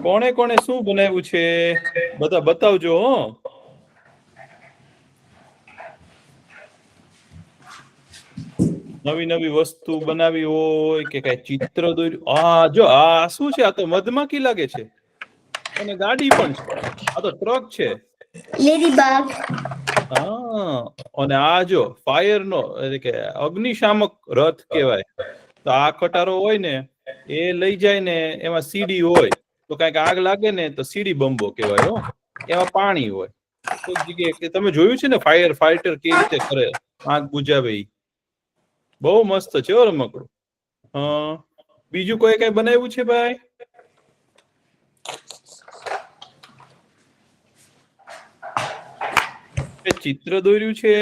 કોણે કોણે શું બનાવ્યું છે બધા બતાવજો હો. નવી નવી વસ્તુ બનાવી હોય કે કઈ ચિત્ર દોર્યું. આ જો આ શું છે? આ તો મધમાખી લાગે છે અને ગાડી પણ છે. આ તો ટ્રક છે. લેડીબગ. હા, અને આ જો ફાયર નો એટલે કે અગ્નિશામક રથ કહેવાય. તો આ ખટારો હોય ને એ લઈ જાય ને એમાં સીડી હોય તો કઈક આગ લાગે ને તો સીડી બંબો કહેવાય. હો, એમાં પાણી હોય. કોઈ જગ્યાએ તમે જોયું છે ને ફાયર ફાઈટર કેવી રીતે કરે આગ બુજાવે. બહુ મસ્ત છે હો રમકડું. હા, બીજું કોઈ કઈ બનાવ્યું છે ભાઈ? ચિત્ર દોર્યું છે?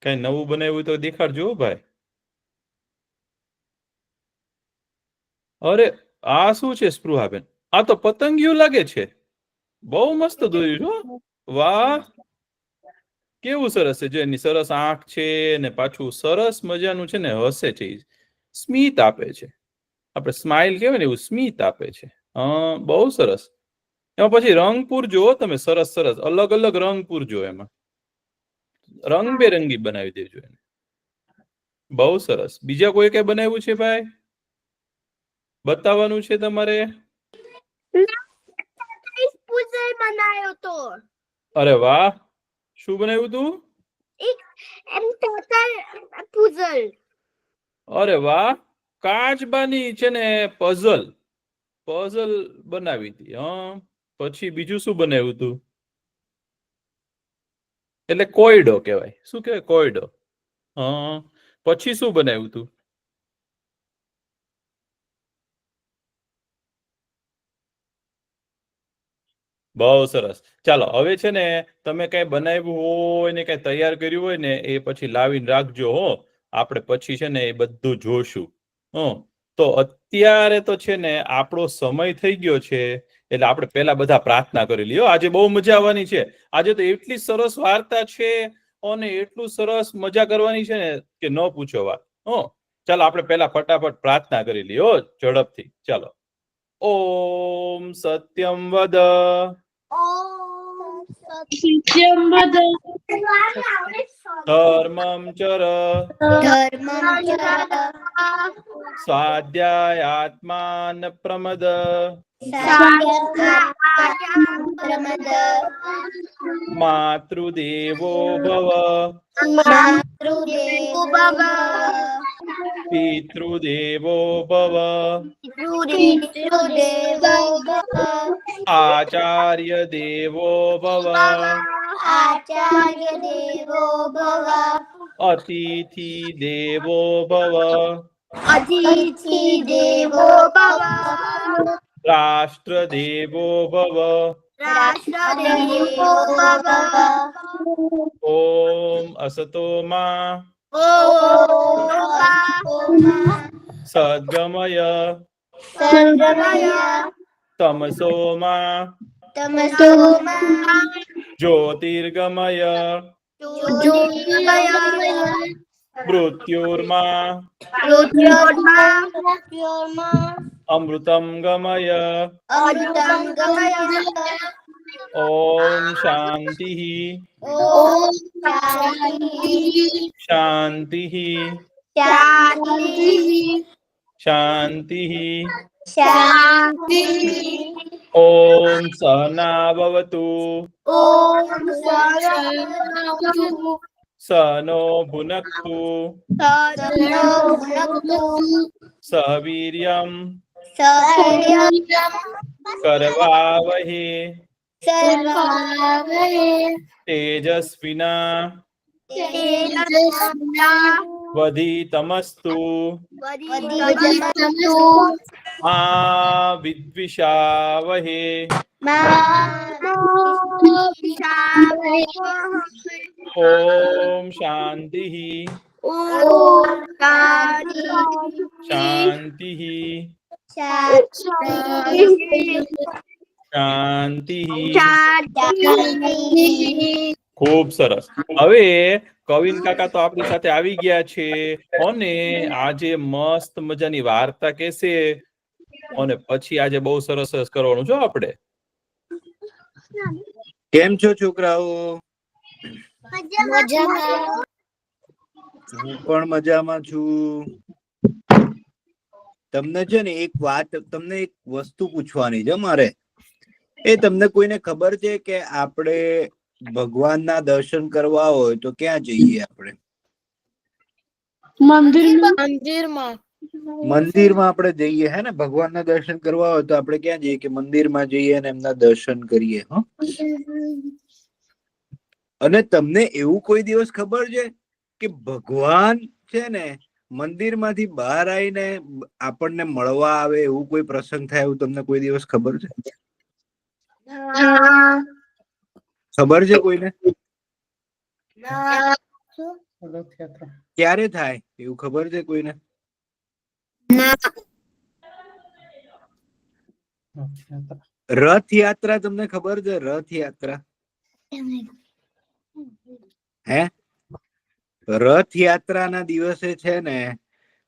કઈ નવું બનાવ્યું તો દેખાડજો ભાઈ. અરે આ શું છે સ્પૃહાબેન? આ તો પતંગિયું લાગે છે. બહુ મસ્ત દોર્યું છો. વાહ, કેવું સરસ છે. જો એની સરસ આંખ છે ને પાછું સરસ મજાનું છે ને હસે છે. સ્મિત આપે છે. આપણે સ્માઈલ કહેવાય ને એવું સ્મિત આપે છે. હા, બહુ સરસ. એમાં પછી રંગ પૂરજો તમે. સરસ સરસ અલગ અલગ રંગ પૂરજો. એમાં રંગબેરંગી બનાવી દેજો એને. બહુ સરસ. બીજા કોઈ કઈ બનાવ્યું છે ભાઈ? બતાવવાનું છે તમારે? બનાવ્યો તો. અરે વાહ, શું બનાવ્યું તું? પુઝલ. અરે વાહ, કાચબાની છે ને પઝલ બનાવી હતી. હા, પછી બીજું શું બનાવ્યું તું? એટલે કોયડો કહેવાય. શું કહેવાય? કોયડો. હા, પછી શું બનાવ્યું તું? બહુ સરસ. ચાલો હવે છે ને તમે કઈ બનાવ્યું હોય ને કઈ તૈયાર કર્યું હોય ને એ પછી લાવીને રાખજો હો. આપણે પછી છે ને એ બધું જોશું. તો અત્યારે તો છે ને આપણો સમય થઈ ગયો છે એટલે આપણે પેલા બધા પ્રાર્થના કરી લઈએ. આજે બહુ મજા આવવાની છે. આજે તો એટલી સરસ વાર્તા છે અને એટલું સરસ મજા કરવાની છે ને કે ન પૂછો વાત. ચાલો આપણે પેલા ફટાફટ પ્રાર્થના કરી લઈએ ઝડપથી. ચાલો. ઓમ સત્યમ વદ. ધર્મમ ચર. સ્વાધ્યાયાત્માન પ્રમદ. માતૃદેવો ભવ. પિતૃદેવો ભવ. આચાર્ય દેવો ભવ. અતિથિ દેવો ભવ. રાષ્ટ્ર દેવો ભવ. ઓમ અસતો માં સદ્ગમય તમસો માં જ્યોતિર્ગમય મૃત્યુર્મા અમૃતમ ગમય. ઓમ શાંતિ શાંતિ શાંતિ. ઓમ સહના ભવતુ સનો ભુનક્તુ સહવીર્યમ કરવાવહે તેજસ્વિના વધિતમસ્તુ મા વિદ્વિષાવહે. ઓમ શાંતિ શાંતિ શાંતિ. ખૂબ સરસ. હવે કવિન કાકા તો આપણી સાથે આવી ગયા છે અને આજે મસ્ત મજાની વાર્તા કહેશે અને પછી આજે બહુ સરસ સરસ કરવાનું છો આપણે. કેમ છો છોકરાઓ? મજામાં. હું પણ મજામાં છું. તમને છે ને એક વસ્તુ પૂછવાની છે મારે. એ તમને કોઈને ખબર છે કે આપણે ભગવાનના દર્શન કરવા હોય તો ક્યાં જઈએ આપણે? મંદિરમાં. મંદિરમાં આપણે જઈએ હે ને? ભગવાનના દર્શન કરવા હોય તો આપણે ક્યાં જઈએ? કે મંદિરમાં જઈએ અને એમના દર્શન કરીએ. અને તમને એવું કોઈ દિવસ ખબર છે કે ભગવાન છે ને મંદિરમાંથી બહાર આવીને આપણને મળવા આવે, એવું કોઈ પ્રસંગ થાય એવું તમને કોઈ દિવસ ખબર છે? ખબર છે કોઈને? ક્યારે થાય એવું ખબર છે કોઈને? રથયાત્રા તમને ખબર છે? રથયાત્રા હે? રથયાત્રાના દિવસે છે ને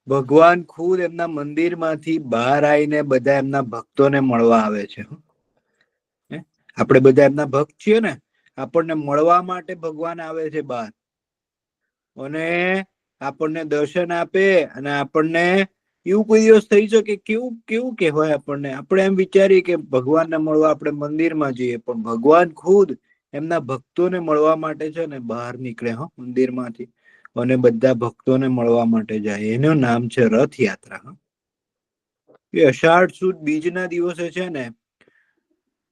ભગવાન ખુદ એમના મંદિરમાંથી બહાર આવીને બધા એમના ભક્તોને મળવા આવે છે. આપણે બધા એમના ભક્ત છીએ ને, આપણને મળવા માટે ભગવાન આવે છે બહાર અને આપણને દર્શન આપે. અને આપણને એવું કોઈ દિવસ થઈ શકે, કેવું કહેવાય આપણને, આપણે એમ વિચારીએ કે ભગવાનને મળવા આપણે મંદિરમાં જઈએ, પણ ભગવાન ખુદ એમના ભક્તોને મળવા માટે છે ને બહાર નીકળે મંદિરમાંથી અને બધા ભક્તોને મળવા માટે જાય. એનું નામ છે રથયાત્રા. એ અષાઢ સુદ બીજના દિવસે છે ને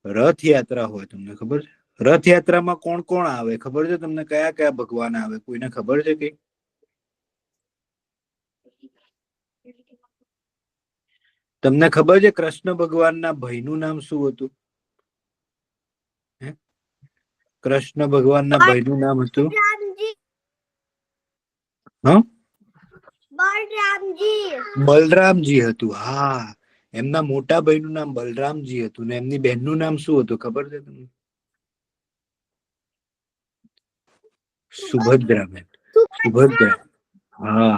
રથયાત્રા હોય. તમને ખબર છે? રથયાત્રામાં કોણ કોણ આવે ખબર છે તમને? કયા કયા ભગવાન આવે કોઈને ખબર છે કઈ? તમને ખબર છે કૃષ્ણ ભગવાનના ભાઈનું નામ શું હતું? કૃષ્ણ ભગવાનના ભાઈનું નામ હતું બલરામજી હતું. હા, એમના મોટા ભાઈનું નામ બલરામજી હતું ને એમની બહેનનું નામ શું હતું ખબર છે તમને? સુભદ્રા. સુભદ્રા. હા,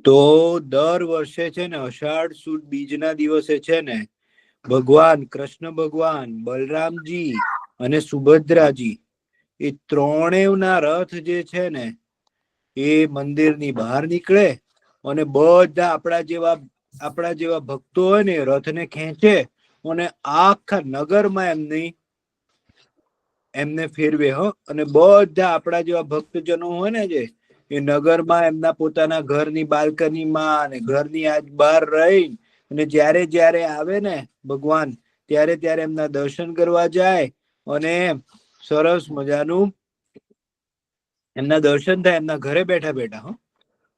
તો દર વર્ષે છે ને અષાઢ સુદ બીજના દિવસે છે ને ભગવાન કૃષ્ણ ભગવાન, બલરામજી અને સુભદ્રાજી એ ત્રણેયના રથ જે છે ને એ મંદિરની બહાર નીકળે અને બધા આપણા જેવા ભક્તો હોય ને રથને ખેંચે અને આખા નગરમાં એમને ફેરવે. અને બધા આપણા જેવા ભક્તજનો હોય ને જે એ નગરમાં એમના પોતાના ઘરની બાલ્કનીમાં અને ઘરની બહાર રહી અને જ્યારે આવે ને ભગવાન ત્યારે એમના દર્શન કરવા જાય અને સરસ મજાનું એમના દર્શન થાય એમના ઘરે બેઠા બેઠા.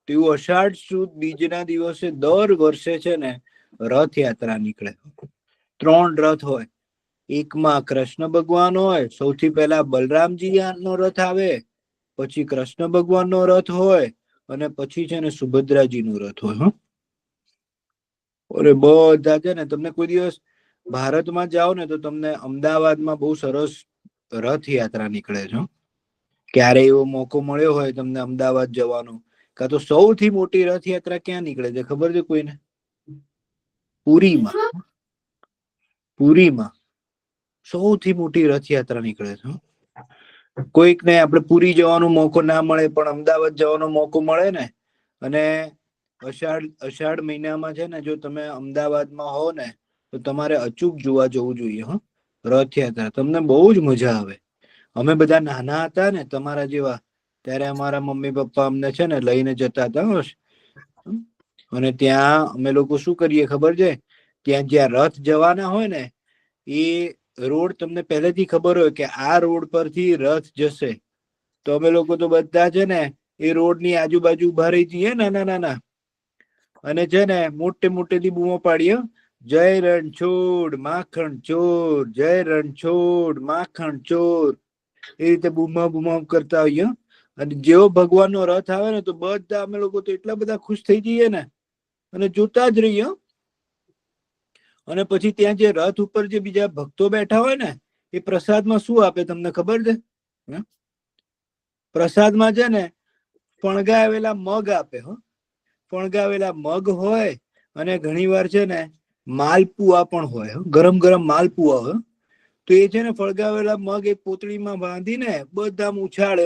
તેવું અષાઢ સુદ બીજના દિવસે દર વર્ષે છે ને રથયાત્રા નીકળે. 3 રથ હોય. એકમાં કૃષ્ણ ભગવાન હોય, સૌથી પહેલા બલરામજી નો રથ આવે, પછી કૃષ્ણ ભગવાનનો રથ હોય અને પછી છે ને સુભદ્રાજીનો રથ હોય. અરે બધા છે ને, તમને કોઈ દિવસ ભારતમાં જાઓ ને તો તમને અમદાવાદમાં બહુ સરસ રથયાત્રા નીકળે છે. ક્યારે એવો મોકો મળ્યો હોય તમને અમદાવાદ જવાનો, કાં તો સૌથી મોટી રથયાત્રા ક્યાં નીકળે છે ખબર છે કોઈને? પુરીમાં સૌથી મોટી રથયાત્રા નીકળે છે. કોઈકને આપણે પુરી જવાનો મોકો ના મળે પણ અમદાવાદ જવાનો મોકો મળે ને, અને અષાઢ મહિનામાં છે ને જો તમે અમદાવાદમાં હો ને તો તમારે અચૂક જોવા જવું જોઈએ. રથયાત્રા તમને બહુ જ મજા આવે. અમે બધા નાના હતા ને તમારા જેવા, ત્યારે અમારા મમ્મી પપ્પા અમને છે ને લઈને જતા હતા. અને ત્યાં અમે લોકો શું કરીએ ખબર છે? ત્યાં જ્યાં રથ જવાના હોય ને એ રોડ તમને પહેલેથી ખબર હોય કે આ રોડ પરથી રથ જશે, તો અમે લોકો તો બધા છે ને એ રોડની આજુબાજુ ઉભા રહી જઈએ નાના અને છે ને મોટેથી બૂમો પાડીએ, જય રણછોડ માખણ ચોર, જય રણછોડ માખણ ચોર, એ રીતે બૂમા કરતા હોઈએ. અને જેવો ભગવાનનો રથ આવે ને તો બધા અમે લોકો તો એટલા બધા ખુશ થઈ જઈએ ને અને જોતા જ રહીએ. અને પછી ત્યાં જે રથ ઉપર જે બીજા ભક્તો બેઠા હોય ને એ પ્રસાદમાં શું આપે તમને ખબર છે? પ્રસાદમાં છે ને ફણગાવેલા મગ આપે. ફણગાવેલા મગ હોય અને ઘણી વાર છે ને માલપુઆ પણ હોય, ગરમ ગરમ માલપુઆ હોય. તો એ છે ને ફળગાવેલા મગ એક પોતળીમાં બાંધીને બધા ઉછાળે,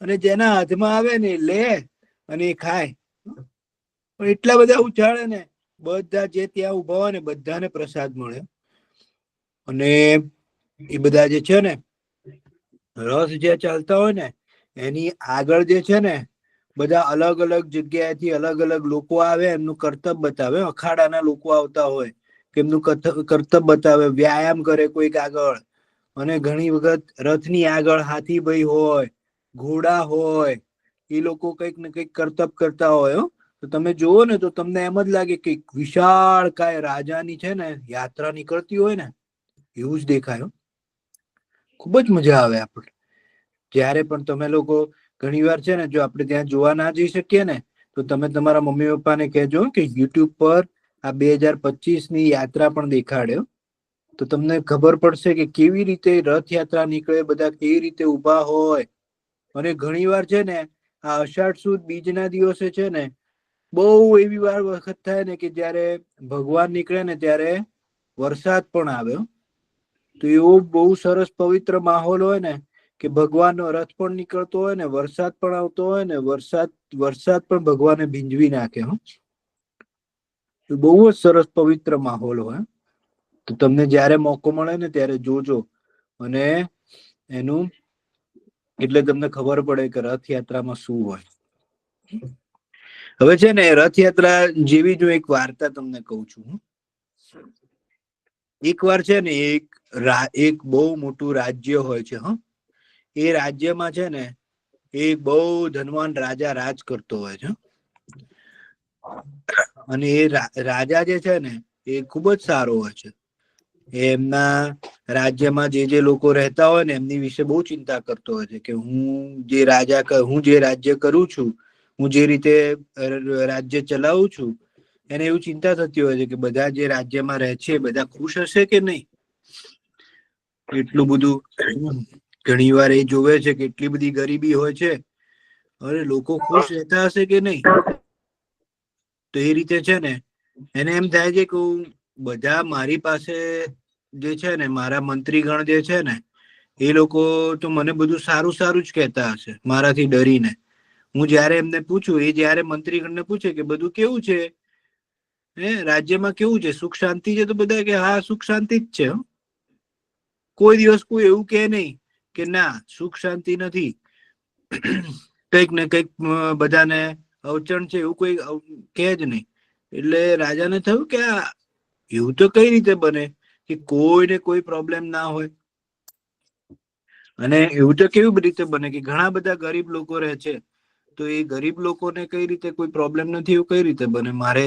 અને જેના હાથમાં આવે ને લે અને એ ખાય. પણ એટલા બધા ઉછાળે ને બધા જે ત્યાં ઉભા હોય ને બધાને પ્રસાદ મળે. અને એ બધા જે છે ને રસ જે ચાલતા હોય ને એની આગળ જે છે ને બધા અલગ અલગ જગ્યાએથી અલગ અલગ લોકો આવે, એમનું કરતબ બતાવે. અખાડાના લોકો આવતા હોય કે એમનું કરતબ બતાવે, વ્યાયામ કરે કોઈક આગળ. અને ઘણી વખત રથની આગળ હાથીભાઈ હોય, ઘોડા હોય, એ લોકો કંઈક ને કંઈક કરતબ કરતા હોય. તો તમે જુઓ ને તો તમને એમ જ લાગે કે વિશાળ કાય રાજાની છે ને યાત્રા નીકળતી હોય ને એવું જ દેખાય. ખૂબ જ મજા આવે આપણે જ્યારે પણ તમે લોકો ઘણી વાર છે ને જો આપણે ત્યાં જોવા ના જઈ શકીએ ને તો તમે તમારા મમ્મી પપ્પાને કહેજો કે યુટ્યુબ પર આ 2025 ની યાત્રા પણ દેખાડ્યો, તો તમને ખબર પડશે કે કેવી રીતે રથયાત્રા નીકળે, બધા કેવી રીતે ઊભા હોય. અને ઘણી વાર છે ને આ અષાઢ સુદ બીજના દિવસે છે ને બહુ એવી વાર વખત થાય ને કે જ્યારે ભગવાન નીકળે ને ત્યારે વરસાદ પણ આવ્યો. તો એવો બહુ સરસ પવિત્ર માહોલ હોય ને કે ભગવાનનો રથ પણ નીકળતો હોય ને વરસાદ પણ આવતો હોય ને વરસાદ પણ ભગવાને ભીંજવી નાખે. બહુ જ સરસ પવિત્ર માહોલ હોય. તો તમને જ્યારે મોકો મળે ને ત્યારે જોજો અને એનું એટલે તમને ખબર પડે કે રથયાત્રામાં શું હોય. હવે છે ને રથયાત્રા જેવી જ એક વાર્તા તમને કહું છું. એક વાર છે ને એક બહુ મોટું રાજ્ય હોય છે. એ રાજ્યમાં છે ને એક બહુ ધનવાન રાજા રાજ કરતો હોય છે. અને એ રાજા જે છે ને એ ખૂબ જ સારો હોય છે. એમના રાજ્યમાં જે લોકો રહેતા હોય ને એમની વિશે બહુ ચિંતા કરતો હોય છે કે હું જે રાજ્ય કરું છું, હું જે રીતે રાજ્ય ચલાવું છું, એને એવું ચિંતા થતી હોય છે કે બધા જે રાજ્યમાં રહે છે બધા ખુશ હશે કે નહીં. એટલું બધું ઘણી વાર એ જોવે છે કે એટલી બધી ગરીબી હોય છે, અરે લોકો ખુશ રહેતા હશે કે નહીં. તો એ રીતે છે ને એને એમ થાય છે કે બધા મારી પાસે જે છે ને મારા મંત્રીગણ જે છે ને એ લોકો તો મને બધું સારું સારું જ કહેતા હશે મારાથી ડરીને. હું જયારે એમને પૂછું, એ જયારે મંત્રીગણને પૂછે કે બધું કેવું છે રાજ્યમાં, કેવું છે, સુખ શાંતિ છે, તો બધા કે હા સુખ શાંતિ જ છે. કોઈ દિવસ કોઈ એવું કે નહીં કે ના સુખ શાંતિ નથી. કંઈક ને કંઈક બધાને અવચણ છે એવું કોઈ કે જ નહીં. એટલે રાજાને થયું કે એવું તો કઈ રીતે બને કે કોઈને કોઈ પ્રોબ્લેમ ના હોય. અને એવું તો કેવી રીતે બને કે ઘણા બધા ગરીબ લોકો રહે છે, તો એ ગરીબ લોકોને કઈ રીતે કોઈ પ્રોબ્લેમ નથી એવું કઈ રીતે બને, મારે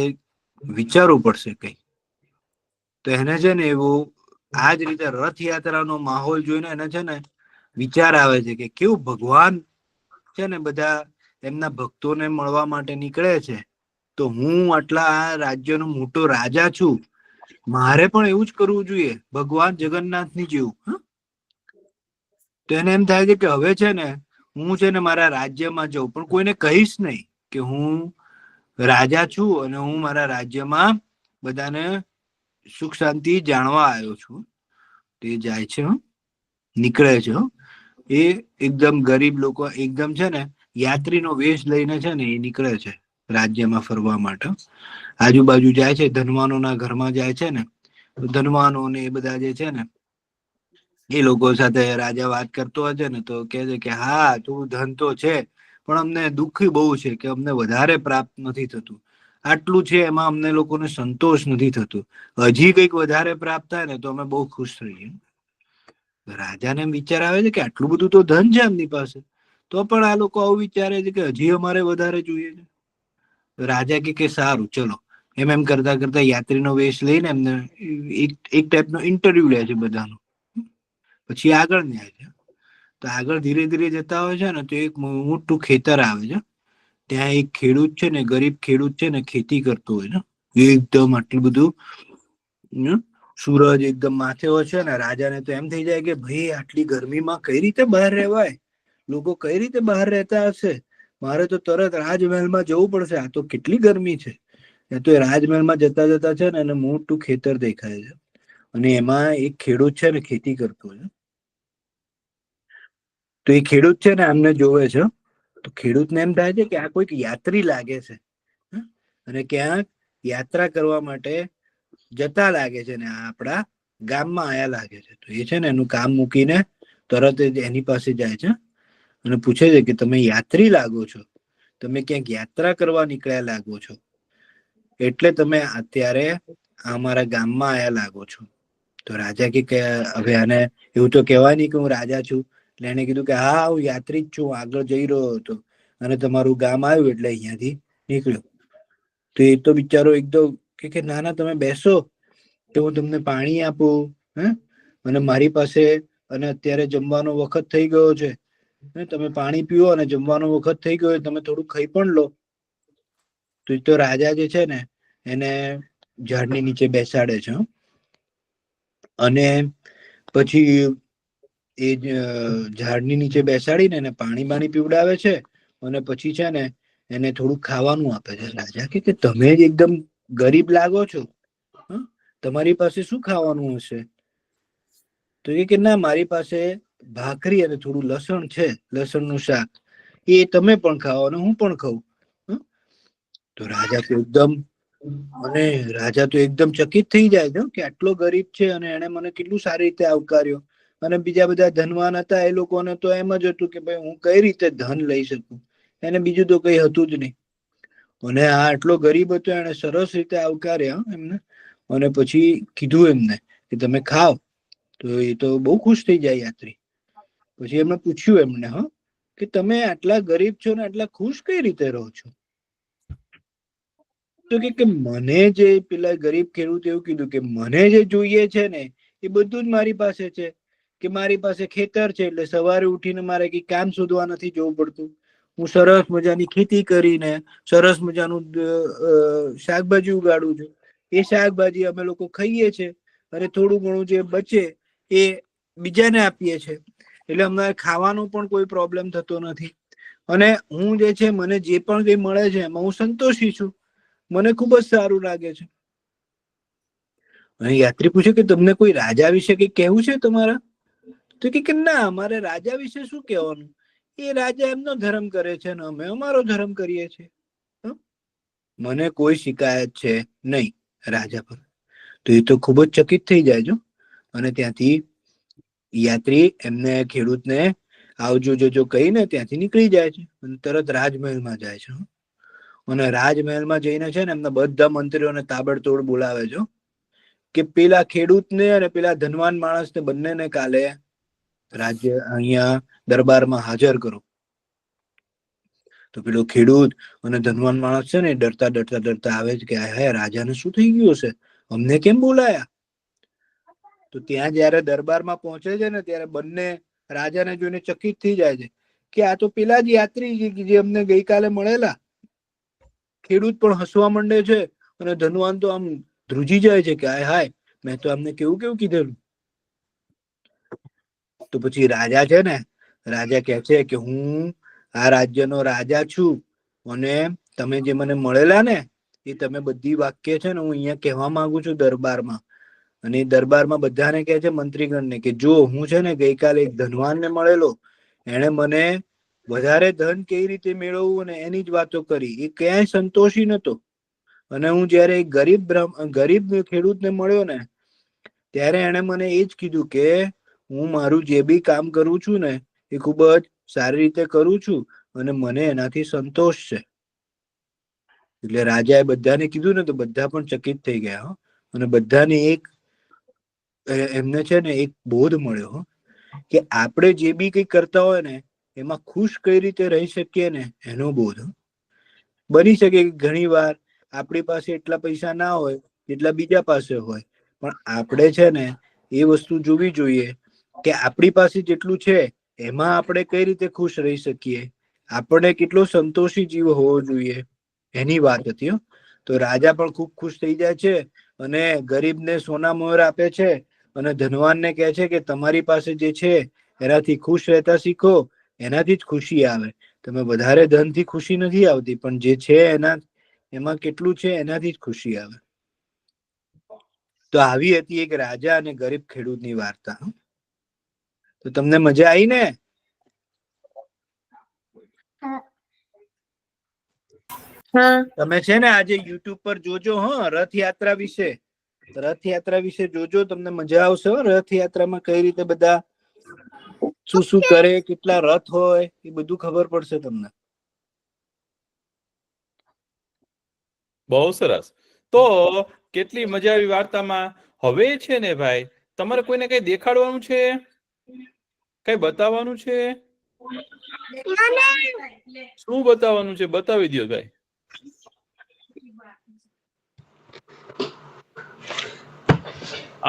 વિચારવું પડશે કઈ. તો એને છે ને એવું આજ રીતે રથયાત્રાનો માહોલ જોઈને એને છે ને વિચાર આવે છે કે કેવું ભગવાન છે ને બધા એમના ભક્તોને મળવા માટે નીકળે છે, તો હું આટલા રાજ્યનો મોટો રાજા છું, મારે પણ એવું જ કરવું જોઈએ ભગવાન જગન્નાથની જેવું. તો એને એમ થાય છે કે હવે છે ને હું છે ને મારા રાજ્યમાં જઉં પણ કોઈને કહીશ નહીં કે હું રાજા છું અને હું મારા રાજ્યમાં બધાને સુખ શાંતિ જાણવા આવ્યો છું. તે જાય છે, નીકળે છે. એ એકદમ ગરીબ લોકો એકદમ છે ને યાત્રીનો વેશ લઈને છે ને એ નીકળે છે રાજ્યમાં ફરવા માટે. આજુબાજુ જાય છે, ધનવાનોના ઘરમાં જાય છે ને, ધનવાનો ને એ બધા જે છે ને એ લોકો સાથે રાજા વાત કરતો હોય છે ને તો કે છે કે હા તું ધન તો છે પણ અમને દુઃખી બહુ છે કે અમને વધારે પ્રાપ્ત નથી થતું. આટલું છે એમાં અમને લોકોને સંતોષ નથી થતું. હજી કંઈક વધારે પ્રાપ્ત થાય ને તો અમે બહુ ખુશ થઈએ. રાજાને એમ વિચાર આવે છે કે આટલું બધું તો ધન છે એમની પાસે, તો પણ આ લોકો આવું વિચારે છે કે હજી અમારે વધારે જોઈએ છે. રાજા કે સારું ચલો. એમ કરતા કરતા યાત્રીનો વેશ લઈને એમને એક ટાઈપનો ઇન્ટરવ્યુ લે છે બધાનો. પછી આગળ જાય છે. તો આગળ ધીરે ધીરે જતા હોય છે ને તો એક મોટું ખેતર આવે છે. ત્યાં એક ખેડૂત છે ને, ગરીબ ખેડૂત છે ને, ખેતી કરતો હોય છે. એકદમ આટલું બધું સૂરજ એકદમ માથે હોય છે ને રાજાને તો એમ થઈ જાય કે ભાઈ આટલી ગરમીમાં કઈ રીતે બહાર રહેવાય, લોકો કઈ રીતે બહાર રહેતા હશે, મારે તો તરત રાજમહેલમાં જવું પડશે, આ તો કેટલી ગરમી છે. તો એ રાજમહેલમાં જતા જતા છે ને એને મોટું ખેતર દેખાય છે, અને એમાં એક ખેડૂત છે ને ખેતી કરતો છે. તો એ ખેડૂત છે ને આમને જોવે છે, તો ખેડૂતને એમ થાય છે કે આ કોઈક યાત્રી લાગે છે, અને ક્યાંક યાત્રા કરવા માટે જતા લાગે છે, ને આ આપણા ગામમાં આયા લાગે છે. તો એ છે ને એનું કામ મૂકીને તરત જ એની પાસે જાય છે અને પૂછે છે કે તમે યાત્રી લાગો છો, તમે ક્યાંક યાત્રા કરવા નીકળ્યા લાગો છો, એટલે તમે અત્યારે અમારા ગામમાં આયા લાગો છો. તો રાજા કે હવે આને એવું તો કહેવાય નહીં કે હું રાજા છું. એટલે એને કીધું કે હા, હું યાત્રી જ છું, આગળ જઈ રહ્યો હતો અને તમારું ગામ આવ્યું એટલે અહીંયાથી નીકળ્યો. તો એ તો બિચારો એકદમ કે ના ના તમે બેસો, તો હું તમને પાણી આપું, અને મારી પાસે અને અત્યારે જમવાનો વખત થઈ ગયો છે, તમે પાણી પીવો અને જમવાનો વખત થઈ ગયો, તમે થોડું ખાઈ પણ લો. તો રાજા જે છે ને એને ઝાડની નીચે બેસાડે છે, અને પછી એ ઝાડની નીચે બેસાડીને એને પાણી બાણી પીવડાવે છે, અને પછી છે ને એને થોડું ખાવાનું આપે છે. રાજા કે તમે જ એકદમ ગરીબ લાગો છો, તમારી પાસે શું ખાવાનું હશે? તો એ કે ના, મારી પાસે ભાખરી અને થોડું લસણ છે, લસણનું શાક, એ તમે પણ ખાઓ અને હું પણ ખાઉં. તો રાજા તો એકદમ ચકિત થઈ જાય છે કે આટલો ગરીબ છે અને એને મને કેટલું સારી રીતે આવકાર્યો. અને બીજા બધા ધનવાન હતા, એ લોકોને તો એમ જ હતું કે ભાઈ હું કઈ રીતે ધન લઈ શકું, એને બીજું તો કઈ હતું જ નહીં. અને આ આટલો ગરીબ હતો, એને સરસ રીતે આવકાર્યા એમને, અને પછી કીધું એમને કે તમે ખાઓ. તો એ તો બહુ ખુશ થઈ જાય યાત્રી. પછી એમને પૂછ્યું એમને કે તમે આટલા ગરીબ છો ને આટલા ખુશ કઈ રીતે રહો છો? તો કે મને જે પેલા ગરીબ ખેડૂત એવું કીધું કે મને જે જોઈએ છે ને એ બધું જ મારી પાસે છે, કે મારી પાસે ખેતર છે, એટલે સવારે ઉઠીને મારે કઈ કામ શોધવા નથી જવું પડતું. હું સરસ મજાની ખેતી કરીને સરસ મજાનું શાકભાજી ઉગાડું છું. એ શાકભાજી અમે લોકો ખાઈએ છીએ, અને થોડું ઘણું જે બચે એ બીજાને આપીએ છીએ, એટલે અમને ખાવાનો પણ કોઈ પ્રોબ્લેમ થતો નથી. અને હું જે છે મને જે પણ કઈ મળે છે એમાં હું સંતોષી છું, મને ખુબ જ સારું લાગે છે. અને યાત્રી પૂછે કે તમને કોઈ રાજા વિશે કઈ કહેવું છે તમારા? તો કે ના, અમારે રાજા વિશે શું કહેવાનું, એ રાજા એમનો ધર્મ કરે છે ને અમે અમારો ધર્મ કરીએ છીએ, મને કોઈ શિકાયત છે નહીં રાજા પર. તો એ તો ખૂબ જ ચકિત થઈ જાય છે, અને ત્યાંથી યાત્રી એમને ખેડૂતને આવજો જોજો કહીને ત્યાંથી નીકળી જાય છે, અને તરત રાજમહેલમાં જાય છે. અને રાજમહેલમાં જઈને છે ને એમના બધા મંત્રીઓને તાબડતોડ બોલાવે છે કે પેલા ખેડૂતને અને પેલા ધનવાન માણસને બંનેને કાલે રાજ્ય અહીંયા દરબારમાં હાજર કરો. તો પેલો ખેડૂત અને ધનવાન માણસ છે ને ડરતા ડરતા ડરતા આવે છે કે હે રાજાને શું થઈ ગયું હશે, અમને કેમ બોલાયા? તો ત્યાં જયારે દરબારમાં પહોંચે છે ને ત્યારે બંને રાજાને જોઈને ચકિત થઈ જાય છે કે આ તો પેલા જ યાત્રી જે અમને ગઈકાલે મળેલા. ખેડૂત પણ હસવા માંડે છે, અને ધનવાન તો આમ ધ્રુજી જાય છે કે હાય હાય, મેં તો અમને કેવું કેવું કીધેલું. તો પછી રાજા છે ને, રાજા કહે છે કે હું આ રાજ્યનો રાજા છું, અને તમે જે મને મળેલા ને એ તમે બધી વાક્ય છે ને હું અહીંયા કહેવા માંગુ છું દરબારમાં. અને દરબારમાં બધાને કહે છે મંત્રીગણને કે જો હું છે ને ગઈકાલે એક ધનવાનને મળેલો, એને મને વધારે ધન કેવી રીતે મેળવવું અને એની જ વાતો કરી, એ ક્યાંય સંતોષી નતો. અને હું જયારે ગરીબ ખેડૂતને મળ્યો ને ત્યારે એને મને એ જ કીધું કે હું મારું જે બી કામ કરું છું ને એ ખૂબ જ સારી રીતે કરું છું, અને મને એનાથી સંતોષ છે. એટલે રાજાએ બધાને કીધું ને તો બધા પણ ચકિત થઈ ગયા, અને બધાને એમને છે ને એક બોધ મળ્યો કે આપણે જે બી કઈ કરતા હોય ને એમાં ખુશ કઈ રીતે રહી શકીએ ને એનો બોધ. બની શકે કે ઘણી વાર આપણી પાસે એટલા પૈસા ના હોય જેટલા બીજા પાસે હોય, પણ આપણે છે ને એ વસ્તુ જોવી જોઈએ કે આપણી પાસે જેટલું છે એમાં આપણે કઈ રીતે ખુશ રહી શકીએ, આપણે કેટલો સંતોષી જીવ હોવો જોઈએ, એની વાત હતી. તો રાજા પણ ખૂબ ખુશ થઈ જાય છે, અને ગરીબને સોના મોહર આપે છે, અને ધનવાનને કહે છે કે તમારી પાસે જે છે એનાથી ખુશ રહેતા શીખો, એનાથી જ ખુશી આવે. તમે વધારે ધનથી ખુશી નથી આવતી, પણ જે છે એમાં કેટલું છે એનાથી જ ખુશી આવે. તો આવી હતી એક રાજા અને ગરીબ ખેડૂતની વાર્તા. તો તમને મજા આવી ને? તમે છે ને આજે યુટ્યુબ પર જોજો, રથયાત્રા વિશે જોજો, તમને મજા આવશે. રથયાત્રામાં કઈ રીતે બધા શું શું કરે, કેટલા રથ હોય, એ બધું ખબર પડશે તમને. બહુ સરસ. તો કેટલી મજા આવી વાર્તામાં. હવે છે ને ભાઈ, તમારે કોઈને કઈ દેખાડવાનું છે, કઈ બતાવવાનું છે? શું બતાવવાનું છે? બતાવી દો ભાઈ.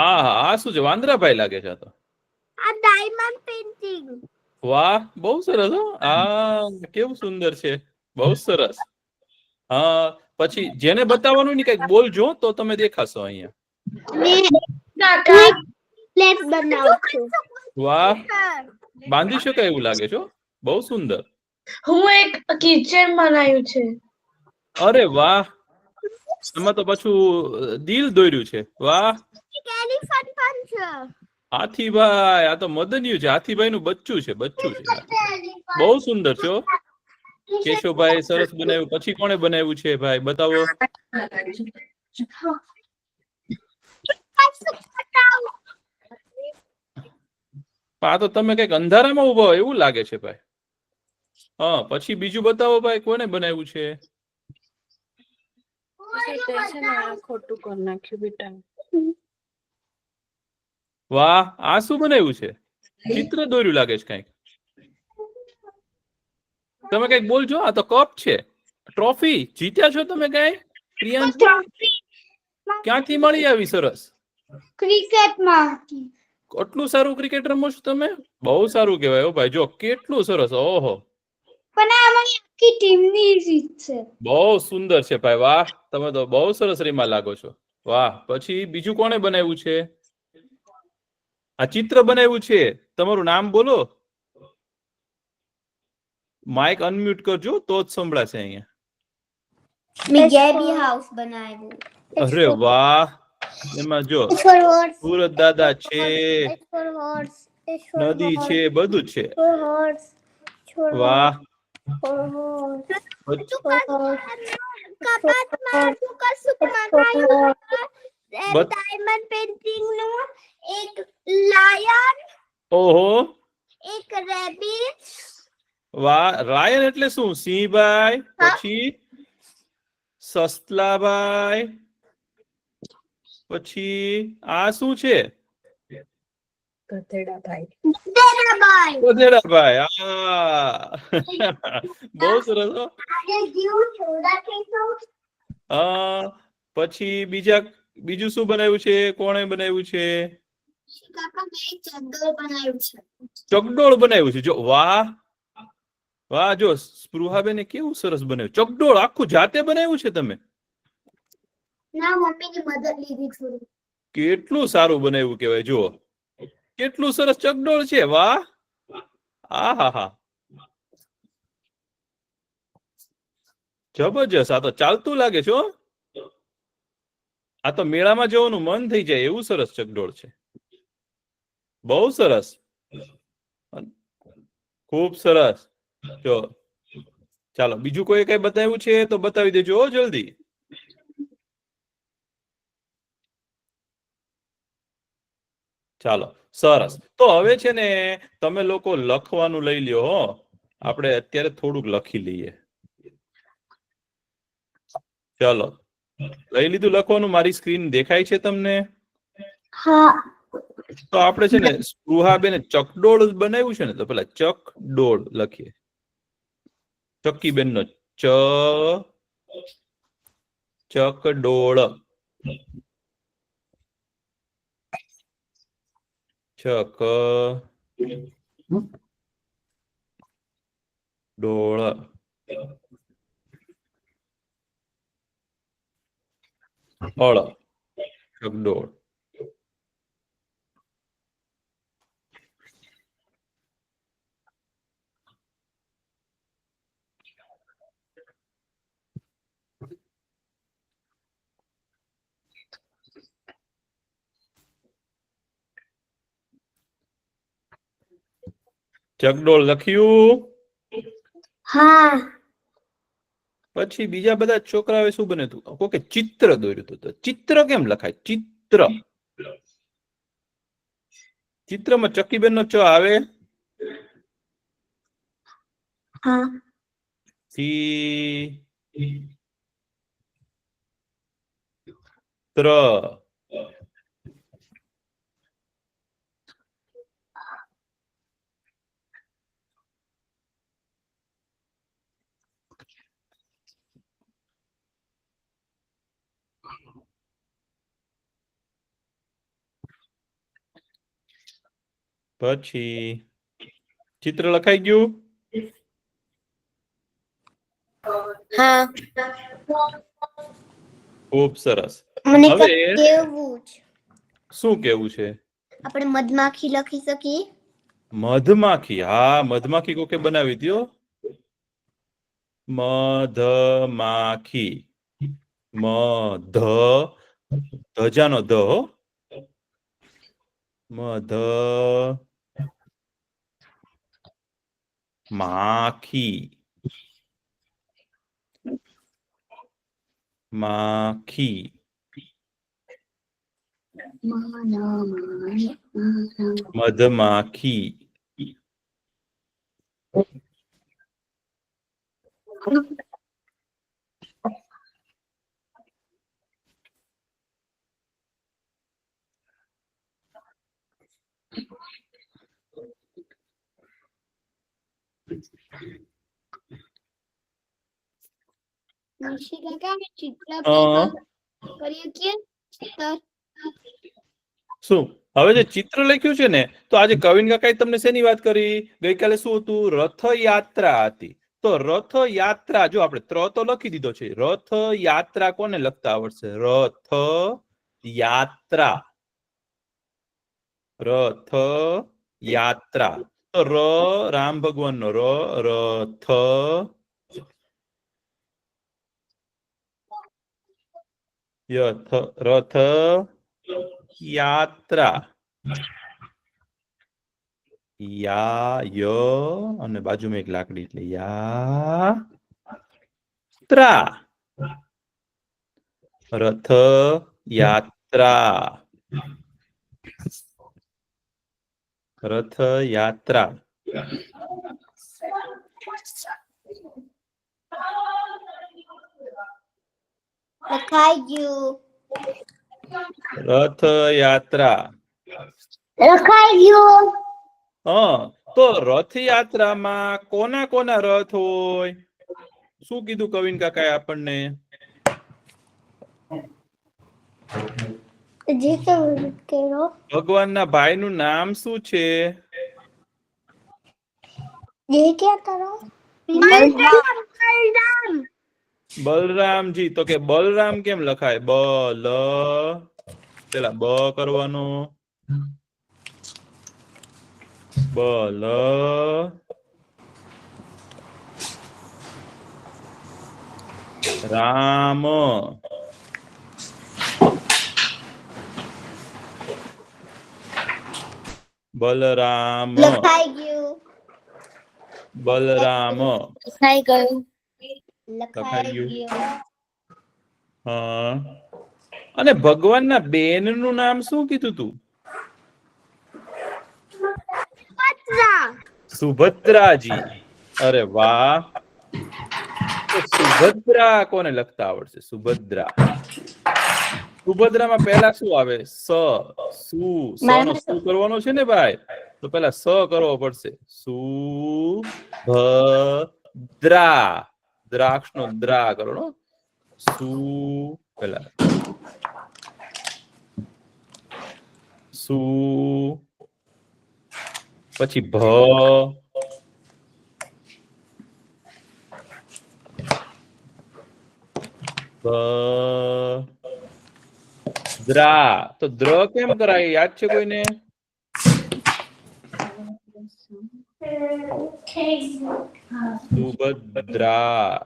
આ શું છે? વાંદરાભાઈ લાગે છે. તો આ ડાયમંડ પેઇન્ટિંગ. વાહ, બહુ સરસ. આ કેવું સુંદર છે, બહુ સરસ. હા, પછી જેને બતાવવાનું ને કઈક બોલજો તો તમે દેખાશો અહીંયા. વાહ, બાંધી શકાય એવું લાગે છે. બહુ સુંદર. હું એક કિચન બનાવ્યું છે. અરે વાહ, એમાં તો પાછું દિલ દોર્યું છે. વાહ, હાથીભાઈ, આ તો મદન્યું છે. હાથીભાઈ નું બચ્ચું છે. બહુ સુંદર છે. કેશવભાઈ સરસ બનાવ્યું. પછી કોણે બનાવ્યું છે ભાઈ, બતાવો. આ તો તમે કઈક અંધારામાં ઉભા હોય એવું લાગે છે ભાઈ. હા, પછી બીજું બતાવો ભાઈ, કોને બનાવ્યું છે? ખોટું કરી નાખ્યું બેટા. વાહ, આ શું બનાવ્યું છે? ચિત્ર દોર્યું લાગે છે કઈક. તમે કઈક બોલજો. આ તો કપ છે, ટ્રોફી. જીત્યા છો તમે કઈ? પ્રિયાંશ, ક્યાંથી મળી આવી? સરસ. ક્રિકેટમાં. કેટલું સારું ક્રિકેટ રમો છો તમે. બહુ સારું કહેવાય ભાઈ. જો કેટલું સરસ. ઓહો, પણ આ અમારી આખી ટીમની રીત છે. બહુ સુંદર છે ભાઈ. વાહ, તમે તો બહુ સરસ રીમાં લાગો છો. વાહ, પછી બીજું કોણે બનાવ્યું છે? આ ચિત્ર બનાવ્યું છે. તમારું નામ બોલો. માઇક અનમ્યુટ કરજો તો જ સંભળાશે અહીંયા. મેં ગેબી હાઉસ બનાવ્યું. અરે વાહ, એમાં જો સુરત દાદા છે, નદી છે, બધું છે. વાહ, ડાયમંડ પેઇન્ટિંગ નું એક લાયન, ઓહો, એક રેબિટ. વાહ, રાયન એટલે શું? સિંહભાઈ. પછી સસલાભાઈ. પછી આ શું છે? ગધેડાભાઈ. ગધેડાભાઈ. બહુ સરસ. પછી બીજું શું બનાવ્યું છે? કોણે બનાવ્યું છે? ચકડોળ બનાવ્યું છે. જો વાહ વાહ, જો સ્પૃહાબેને કેવું સરસ બનાવ્યું. ચકડોળ આખું જાતે બનાવ્યું છે તમે? ના, મમ્મીની મદદ લીધી થોડી. કેટલું સારું બનાવ્યું કેવાય. જુઓ કેટલું સરસ ચકડોળ છે. વાહ, આહા, જબરજસ્ત. આ તો ચાલતું લાગે છે. આ તો મેળામાં જવાનું મન થઈ જાય એવું સરસ ચકડોળ છે. બહુ સરસ, ખૂબ સરસ. જો ચાલો, બીજું કોઈ કઈ બતાવ્યું છે તો બતાવી દેજો જલ્દી. ચાલો, સરસ. તો હવે છે ને તમે લોકો લખવાનું લઈ લ્યો. આપણે અત્યારે થોડુંક લખી લઈએ. ચાલો, લઈ લીધું લખવાનું? મારી સ્ક્રીન દેખાય છે તમને? હા. તો આપણે છે ને સ્પૃહાબેને ચકડોળ બનાવ્યું છે ને, તો પેલા ચકડોળ લખીએ. ચક્કીબેન નો ચકડોળ. ચકડોળ. હળ, ચકડોળ. ચકડોળ લખ્યું. હા. પછી બીજા બધા છોકરાઓએ શું બને તું કોકે ચિત્ર દોર્યું હતું. તો ચિત્ર કેમ લખાય? ચિત્ર. ચિત્રમાં ચકીબેન નો ચ આવે. હા. ચિત્ર. પછી ચિત્ર લખાઈ ગયું. હા. ખૂબ સરસ. મને હવે કેવું છે? શું કેવું છે? આપણે મધમાખી લખી શકીએ. મધમાખી. હા, મધમાખી કોકે બનાવી દો. મધમાખી. મધ ધજાનો ધ હો. મધ માખી. માખી. મધમાખી. નિશી કાકા ચિત્ર હા. કરીએ કે ચિત્ર શું હવે જે ચિત્ર લખ્યું છે ને, તો આજે કવિન કાકાએ તમને શેની વાત કરી? ગઈકાલે શું હતું? રથયાત્રા હતી. તો રથયાત્રા, જો આપણે ત્ર તો લખી દીધો છે. રથયાત્રા કોને લખતા આવડશે? રથ યાત્રા. રથ યાત્રા. તો રામ ભગવાન નો રથ. રથ યાત્રા. અને બાજુમાં એક લાકડી એટલે યાત્રા. રથ યાત્રા. રથ યાત્રા. લખાઈ ગયું. રથ યાત્રા. લખાઈ ગયું. હા, તો રથયાત્રામાં કોના કોના રથ હોય? શું કીધું કવિન કાકાએ આપણને? ભગવાનના ભાઈનું નામ શું છે? બલરામજી. તો કે બલરામ કેમ લખાય? પેલા બ કરવાનો. રામ. બલરામ. લખાઈ ગયું. બલરામ. લખાઈ ગયું. લખાઈ ગયું. હા. અને ભગવાનના બેનનું નામ શું કીધું તું? સુભદ્રાજી. અરે વાહ. તો સુભદ્રા કોને લખતા આવડશે? સુભદ્રા. સુભદ્રામાં પહેલા શું આવે? સ નો શું કરવાનો છે ને ભાઈ? તો પહેલા સ કરવો પડશે. સુભદ્રા. દ્રાક્ષ નો દ્રા કરો. પેલા પછી દ્રા. તો દ્ર કેમ કરાય? યાદ છે કોઈને? સુભદ્રા.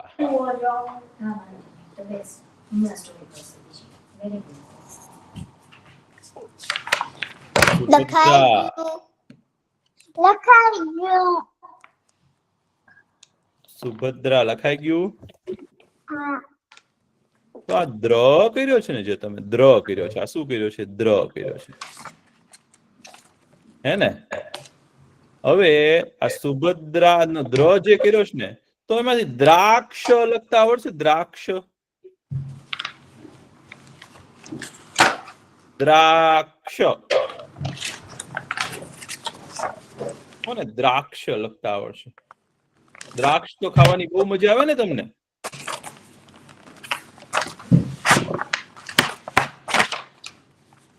લખાઈ ગયું. લખાઈ ગયું. સુભદ્રા લખાઈ ગયું. હા. તો આ દ્ર કર્યો છે ને, જે તમે દ્ર કર્યો છે, આ શું કર્યો છે? દ્ર કર્યો છે, હે ને? હવે આ સુભદ્રા નો દ્ર જે કર્યો છે ને, તો એમાંથી દ્રાક્ષ લખતા આવડશે? દ્રાક્ષ, દ્રાક્ષ, કોને દ્રાક્ષ લખતા આવડશે? દ્રાક્ષ તો ખાવાની બહુ મજા આવે ને તમને.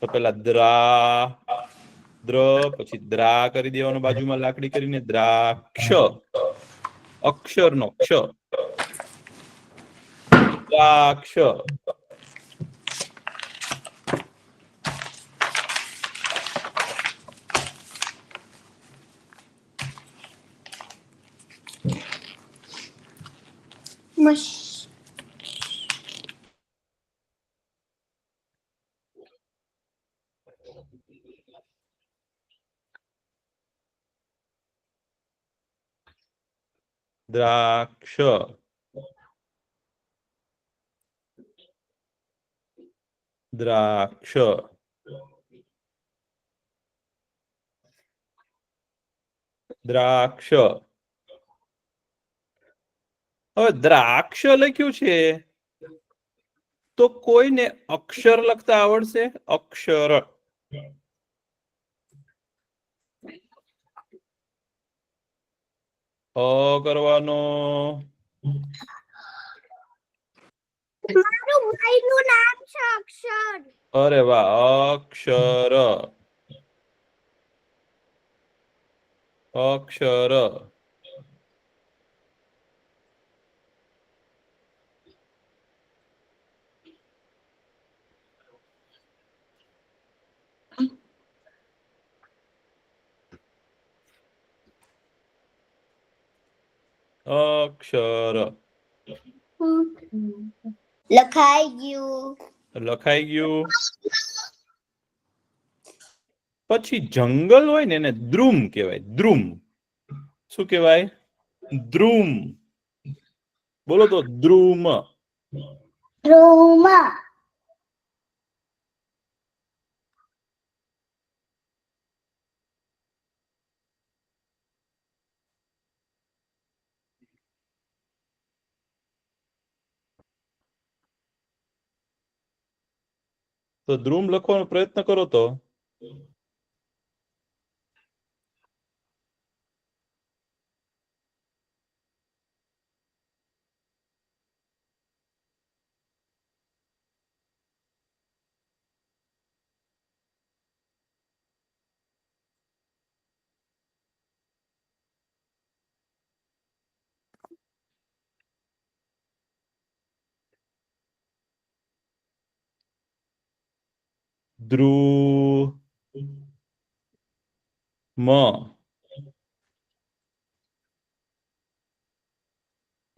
તો પેલા દ્ર પછી દ્રા કરી દેવાનો, બાજુમાં લાકડી કરીને દ્રાક્ષ, અક્ષર નો ક્ષ, દ્રાક્ષ. દ્રાક્ષ, દ્રાક્ષ, દ્રાક્ષ. હવે દ્રાક્ષ લખ્યું છે તો કોઈને અક્ષર લખતા આવડશે? અક્ષર, કરવાનો. મારું ભાઈનું નામ છે અક્ષર. અરે વાહ, અક્ષર, અક્ષર. અક્ષર લખાઈ ગયું. લખાઈ ગયું. પછી જંગલ હોય ને એને દ્રુમ કહેવાય. દ્રુમ શું કહેવાય? દ્રુમ. બોલો તો, દ્રુમ. રૂમ. તો દ્રુમ લખવાનો પ્રયત્ન કરો તો. દ્રુમ.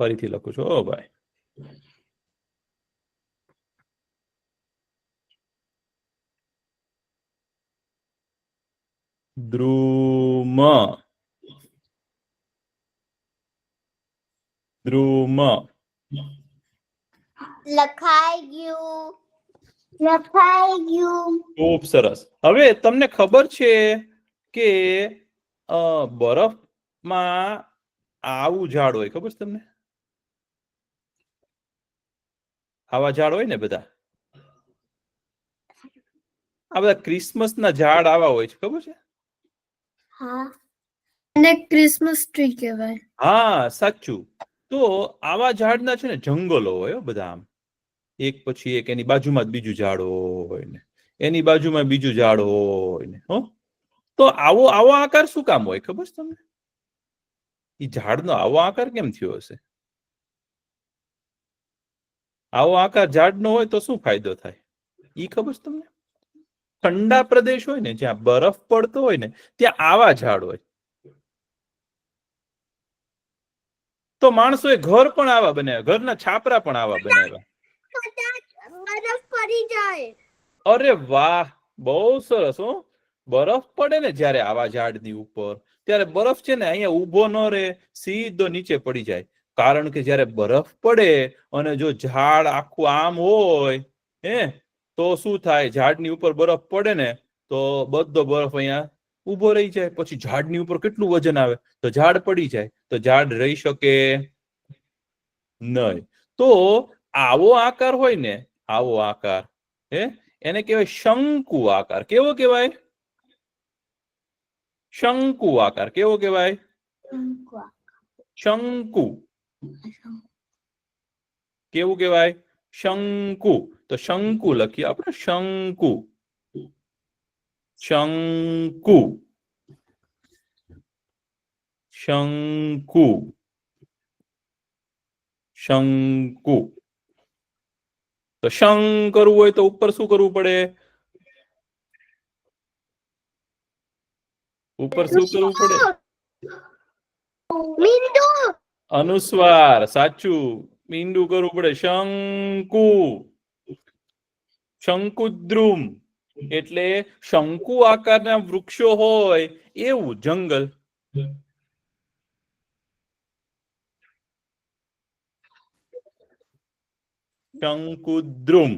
ફરીથી લખું છું. ઓ ભાઈ, દ્રુમ, દ્રુમ. લખાઈ ગયું. લખાઈ ગયું. ખૂબ સરસ. હવે તમને ખબર છે કે બરફમાં આવું ઝાડ હોય, ખબર છે તમને? આવા ઝાડ હોય ને બધા. આ બધા ક્રિસમસ ના ઝાડ આવા હોય છે, ખબર છે? હા. અને ક્રિસમસ ટ્રી કહેવાય. હા, સાચું. તો આવા ઝાડના છે ને જંગલો હોય બધા, આમ એક પછી એક, એની બાજુમાં જ બીજું ઝાડ હોય ને એની બાજુમાં બીજું ઝાડ હોય ને. તો આવો આવો આકાર શું કામ હોય, ખબર છે તમને? એ ઝાડનો આવો આકાર કેમ થયો હશે? આવો આકાર ઝાડનો હોય તો શું ફાયદો થાય, ઈ ખબર છે તમને? ઠંડા પ્રદેશ હોય ને, જ્યાં બરફ પડતો હોય ને, ત્યાં આવા ઝાડ હોય. તો માણસોએ ઘર પણ આવા બનાવ્યા, ઘરના છાપરા પણ આવા બનાવ્યા. બરફ પડી જાય. અરે વાહ, બહુ સરસ. બરફ પડે ને જ્યારે આવા ઝાડની ઉપર, ત્યારે બરફ છે ને અહીંયા ઊભો ન રહે, સીધો નીચે પડી જાય. કારણ કે જ્યારે બરફ પડે અને જો ઝાડ આખું આમ હોય તો શું થાય, ઝાડની ઉપર બરફ પડે ને તો બધો બરફ અહીંયા ઊભો રહી જાય. પછી ઝાડની ઉપર કેટલું વજન આવે તો ઝાડ પડી જાય, તો ઝાડ રહી શકે નહીં. તો આવો આકાર હોય ને, આવો આકાર એને કહેવાય શંકુ આકાર. કેવો કહેવાય? શંકુ આકાર. કેવો કહેવાય? શંકુ. કેવું કહેવાય? શંકુ. તો શંકુ લખીએ આપણે, શંકુ. શંકુ. શંકુ. શંકુ. તો શંક કરવું હોય તો ઉપર શું કરવું પડે? ઉપર શું કરવું પડે? અનુસ્વાર. સાચું, મીંડું કરવું પડે. શંકુ. શંકુદ્રુમ એટલે શંકુ આકારના વૃક્ષો હોય એવું જંગલ. શંકુદ્રુમ.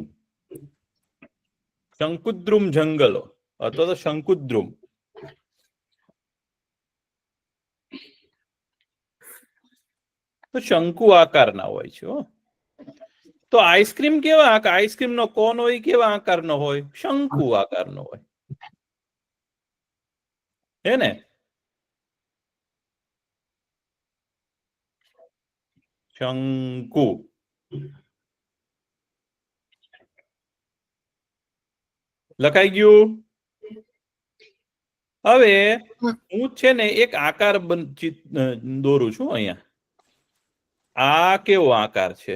શંકુદ્રુમ જંગલો અથવા તો શંકુદ્રુમ. તો શંકુ આકારના હોય છે. તો આઈસ્ક્રીમ કેવા આકાર? આઈસ્ક્રીમ નો કોન હોય કેવા આકારનો હોય? શંકુ આકારનો હોય, હે ને? શંકુ. લખાઈ ગયું? હવે હું છે ને એક આકાર દોરું છું અહીંયા. આ કેવો આકાર છે?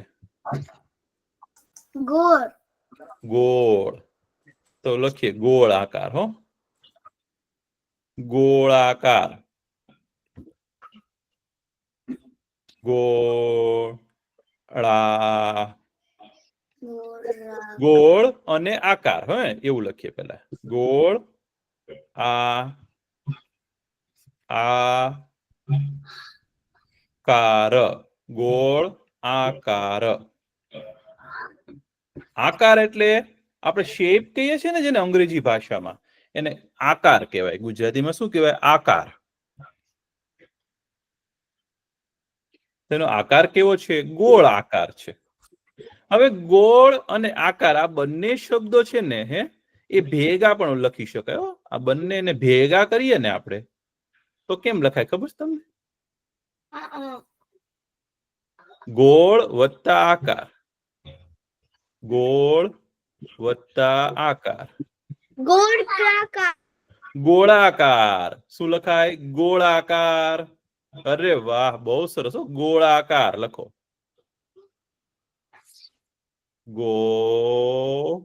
ગોળ. ગોળ. તો લખીએ ગોળ આકાર. ગોળાકાર. ગોળા. ગોળ અને આકાર. એવું લખીએ પેલા. ગોળ આકાર. ગોળ આકાર. આકાર એટલે આપણે શેપ કહીએ છીએ ને, જેને અંગ્રેજી ભાષામાં એને આકાર કહેવાય. ગુજરાતીમાં શું કહેવાય? આકાર. તેનો આકાર કેવો છે? ગોળ આકાર છે. હવે ગોળ અને આકાર આ બંને શબ્દો છે ને એ ભેગા પણ લખી શકાય. આ બંનેને ભેગા કરીએ ને આપણે તો કેમ લખાય ખબર છે તમને? ગોળ વત્તા આકાર. ગોળ વત્તા આકાર. ગોળાકાર. શું લખાય? ગોળાકાર. અરે વાહ, બહુ સરસ. ગોળાકાર લખો. ગોળાકાર.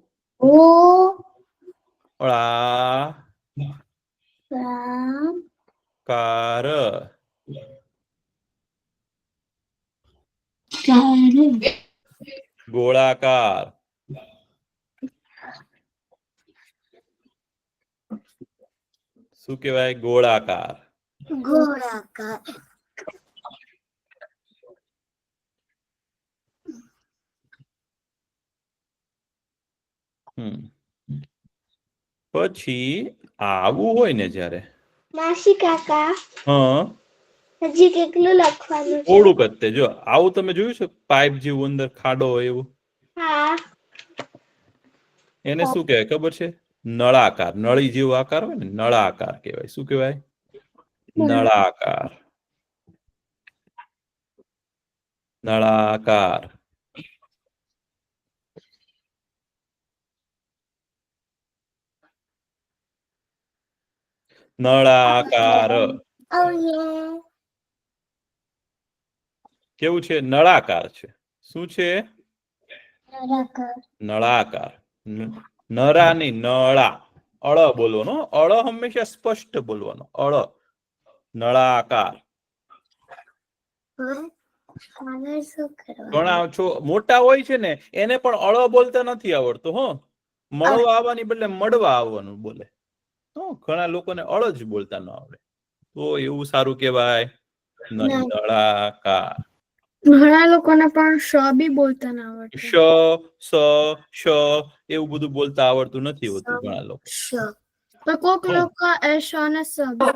ગોળાકાર. શું કહેવાય? ગોળાકાર. ગોળાકાર. પછી આવું હોય ને જ્યારે, માસી કાકા હજી કેટલું લખવાનું છે? થોડુંક જ તે. જો આવું તમે જોયું છે? પાઇપ જેવું અંદર ખાડો હોય એવું. હા. એને શું કહેવાય ખબર છે? નળાકાર. નળી જેવો આકાર હોય ને, નળાકાર કહેવાય. શું કહેવાય? નળાકાર. નળાકાર. નળાકાર. કેવું છે? નળાકાર છે. શું છે? નળાકાર. નરાની નળા. અળ બોલવાનો. અળ હંમેશા સ્પષ્ટ બોલવાનો. અળ. નળાકાર. ઘણા મોટા હોય છે ને એને પણ અળ બોલતા નથી આવડતું. મળવા આવવાની બદલે મળવા આવવાનું બોલે. ઘણા લોકોને અળ જ બોલતા ન આવડે. તો એવું સારું કહેવાય નહીં. નળાકાર. ઘણા લોકોને પણ શ બી બોલતા ના આવડતું. શ સ શ એવું બધું બોલતા આવડતું નથી હોતું ઘણા લોકો. તો કોક લોકો એ શ અને સ બી.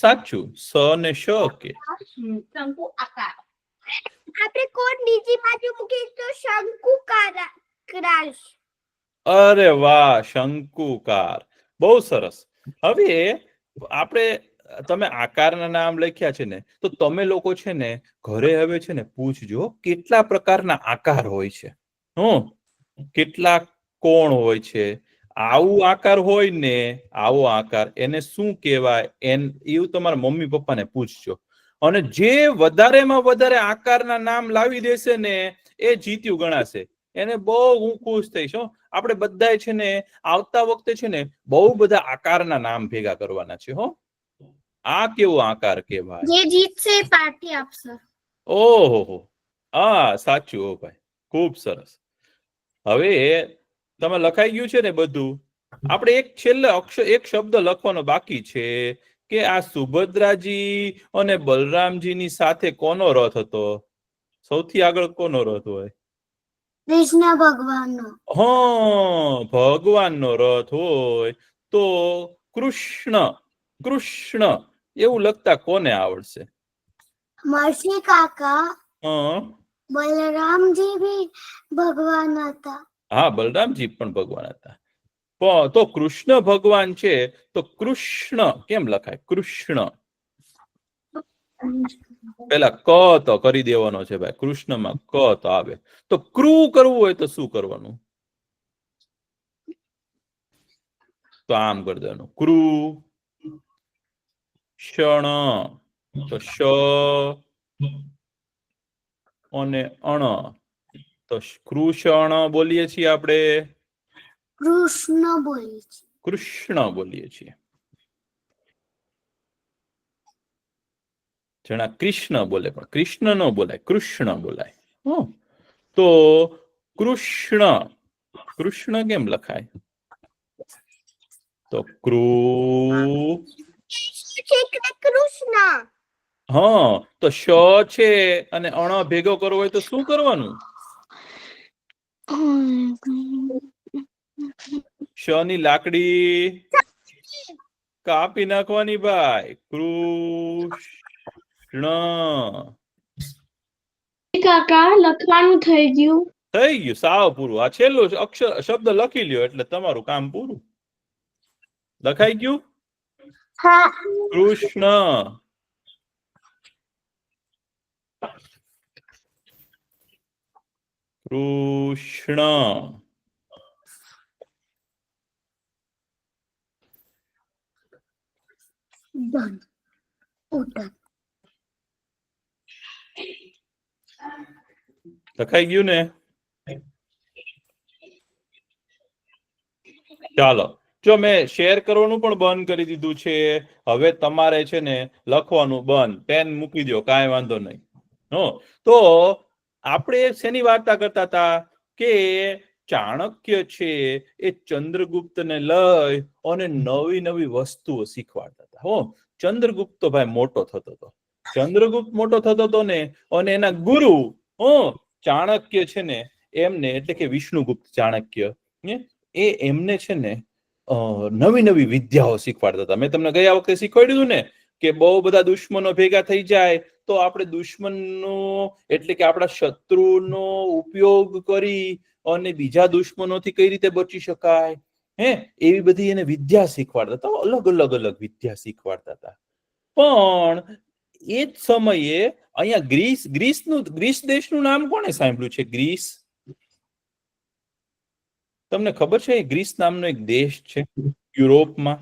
સાચું. સ ને શ કે શંકુ આકાર. આપણે કોડ બીજી બાજુ મૂકીએ તો શંકુકાર. અરે વાહ, શંકુકાર. બહુ સરસ. હવે આપણે તમે આકારના નામ લખ્યા છે ને, તો તમે લોકો છે ને ઘરે હવે છે ને પૂછજો કેટલા પ્રકારના આકાર હોય છે. કેટલા કોણ હોય છે. આવું આકાર હોય ને, આવો આકાર એને શું કહેવાય એવું તમારા મમ્મી પપ્પાને પૂછજો. અને જે વધારેમાં વધારે આકારના નામ લાવી દેશે ને એ જીત્યું ગણાશે. એને બહુ હું ખુશ થઈશ. આપણે બધાય છે ને આવતા વખતે છે ને બહુ બધા આકારના નામ ભેગા કરવાના છે. આ કેવો આકાર કહેવાય? જે જીતશે એ પાર્ટી આપશે. ઓહો, હા સાચું. ઓ ભાઈ, ખૂબ સરસ. હવે તમે લખાઈ ગયું છે ને બધું. આપણે એક છેલ્લે એક શબ્દ લખવાનો બાકી છે કે આ સુભદ્રાજી અને બલરામજીની સાથે કોનો રથ હતો? સૌથી આગળ કોનો રથ હોય? કૃષ્ણ ભગવાનનો. ભગવાનનો રથ હોય તો કૃષ્ણ એવું લખતા કોને આવડશે? મરસી કાકા. બલરામજી બી ભગવાન હતા. હા, બલરામજી પણ ભગવાન હતા. તો કૃષ્ણ ભગવાન છે તો કૃષ્ણ કેમ લખાય? કૃષ્ણ. પેલા ક તો કરી દેવાનો છે ભાઈ. કૃષ્ણમાં ક તો આવે. તો ક્રુ કરવું હોય તો શું કરવાનું? તો આમ કરી દેવાનું. ક્રુ. ક્ષણ તો શ અને અણ તો કૃષ્ણ બોલીએ છીએ આપણે. કૃષ્ણ બોલીએ છીએ. કૃષ્ણ બોલીએ છીએ. જણા કૃષ્ણ બોલે પણ કૃષ્ણ ન બોલાય, કૃષ્ણ બોલાય. તો કૃષ્ણ કેમ લખાય? તો કૃષ્ણ. તો શ છે અને અણ ભેગો કરવો હોય તો શું કરવાનું? શ ની લાકડી કાપી નાખવાની ભાઈ. કૃષ્ણ. કાકા લખવાનું થઈ ગયું. થઈ ગયું, સાવ પૂરું. આ છેલ્લું શબ્દ લખી લ્યો એટલે તમારું કામ પૂરું. લખાઈ ગયું? હા. કૃષ્ણ. કૃષ્ણ. લખાઈ ગયું ને? ચાલો, જો મેં શેર કરવાનું પણ બંધ કરી દીધું છે. હવે તમારે છે ને લખવાનું બંધ. પેન મૂકી દો, કાંઈ વાંધો નહીં. તો આપણે શેની વાર્તા કરતા હતા કે ચાણક્ય છે એ ચંદ્રગુપ્તને લઈ અને નવી નવી વસ્તુઓ શીખવાડતા હતા. ચંદ્રગુપ્ત તો ભાઈ મોટો થતો હતો. ચંદ્રગુપ્ત મોટો થતો હતો ને, અને એના ગુરુ ચાણક્ય છે ને એમને, એટલે કે વિષ્ણુગુપ્ત ચાણક્ય, એમને છે ને નવી નવી વિદ્યાઓ શીખવાડતા હતા. મેં તમને ગયા વખતે શીખવાડ્યું ને કે બહુ બધા દુશ્મનો ભેગા થઈ જાય તો આપણે દુશ્મનનો એટલે કે આપણા શત્રુનો ઉપયોગ કરી અને બીજા દુશ્મનોથી કઈ રીતે બચી શકાય, એવી બધી એને વિદ્યા શીખવાડતા હતા. અલગ અલગ વિદ્યા શીખવાડતા હતા. પણ એ જ સમયે અહીંયા ગ્રીસ દેશનું નામ કોણે સાંભળ્યું છે? ગ્રીસ. તમને ખબર છે ગ્રીસ નામનો એક દેશ છે યુરોપમાં?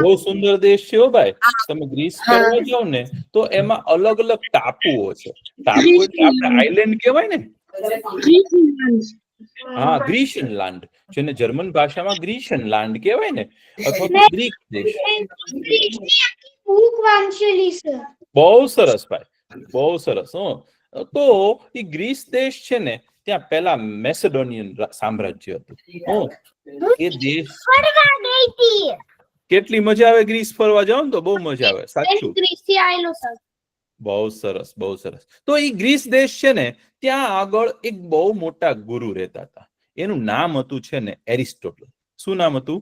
બહુ સુંદર દેશ છે ભાઈ. તમે ગ્રીસ ફરવા જાઓ ને તો એમાં અલગ અલગ ટાપુઓ છે. ટાપુ એટલે આપણે આઇલેન્ડ કહેવાય ને. હા, ગ્રીશિયન લેન્ડ, જેને જર્મન ભાષામાં ગ્રીશિયન લેન્ડ કહેવાય ને, અથવા તો ગ્રીક દેશ. બહુ સરસ ભાઈ, બહુ સરસ. તો એ ગ્રીસ દેશ છે ને, ત્યાં પેલા મેસેડોનિયન સામ્રાજ્ય હતું. એ દેશ કેટલી મજા આવે ગ્રીસ ફરવા જાવ ને તો બહુ મજા આવે સાચું. ગ્રીસથી આવેલો સર. બહુ સરસ બહુ સરસ. તો એ ગ્રીસ દેશ છે ને ત્યાં આગળ એક બહુ મોટા ગુરુ રહેતા હતા. એનું નામ હતું છે ને એરિસ્ટોટલ. શું નામ હતું?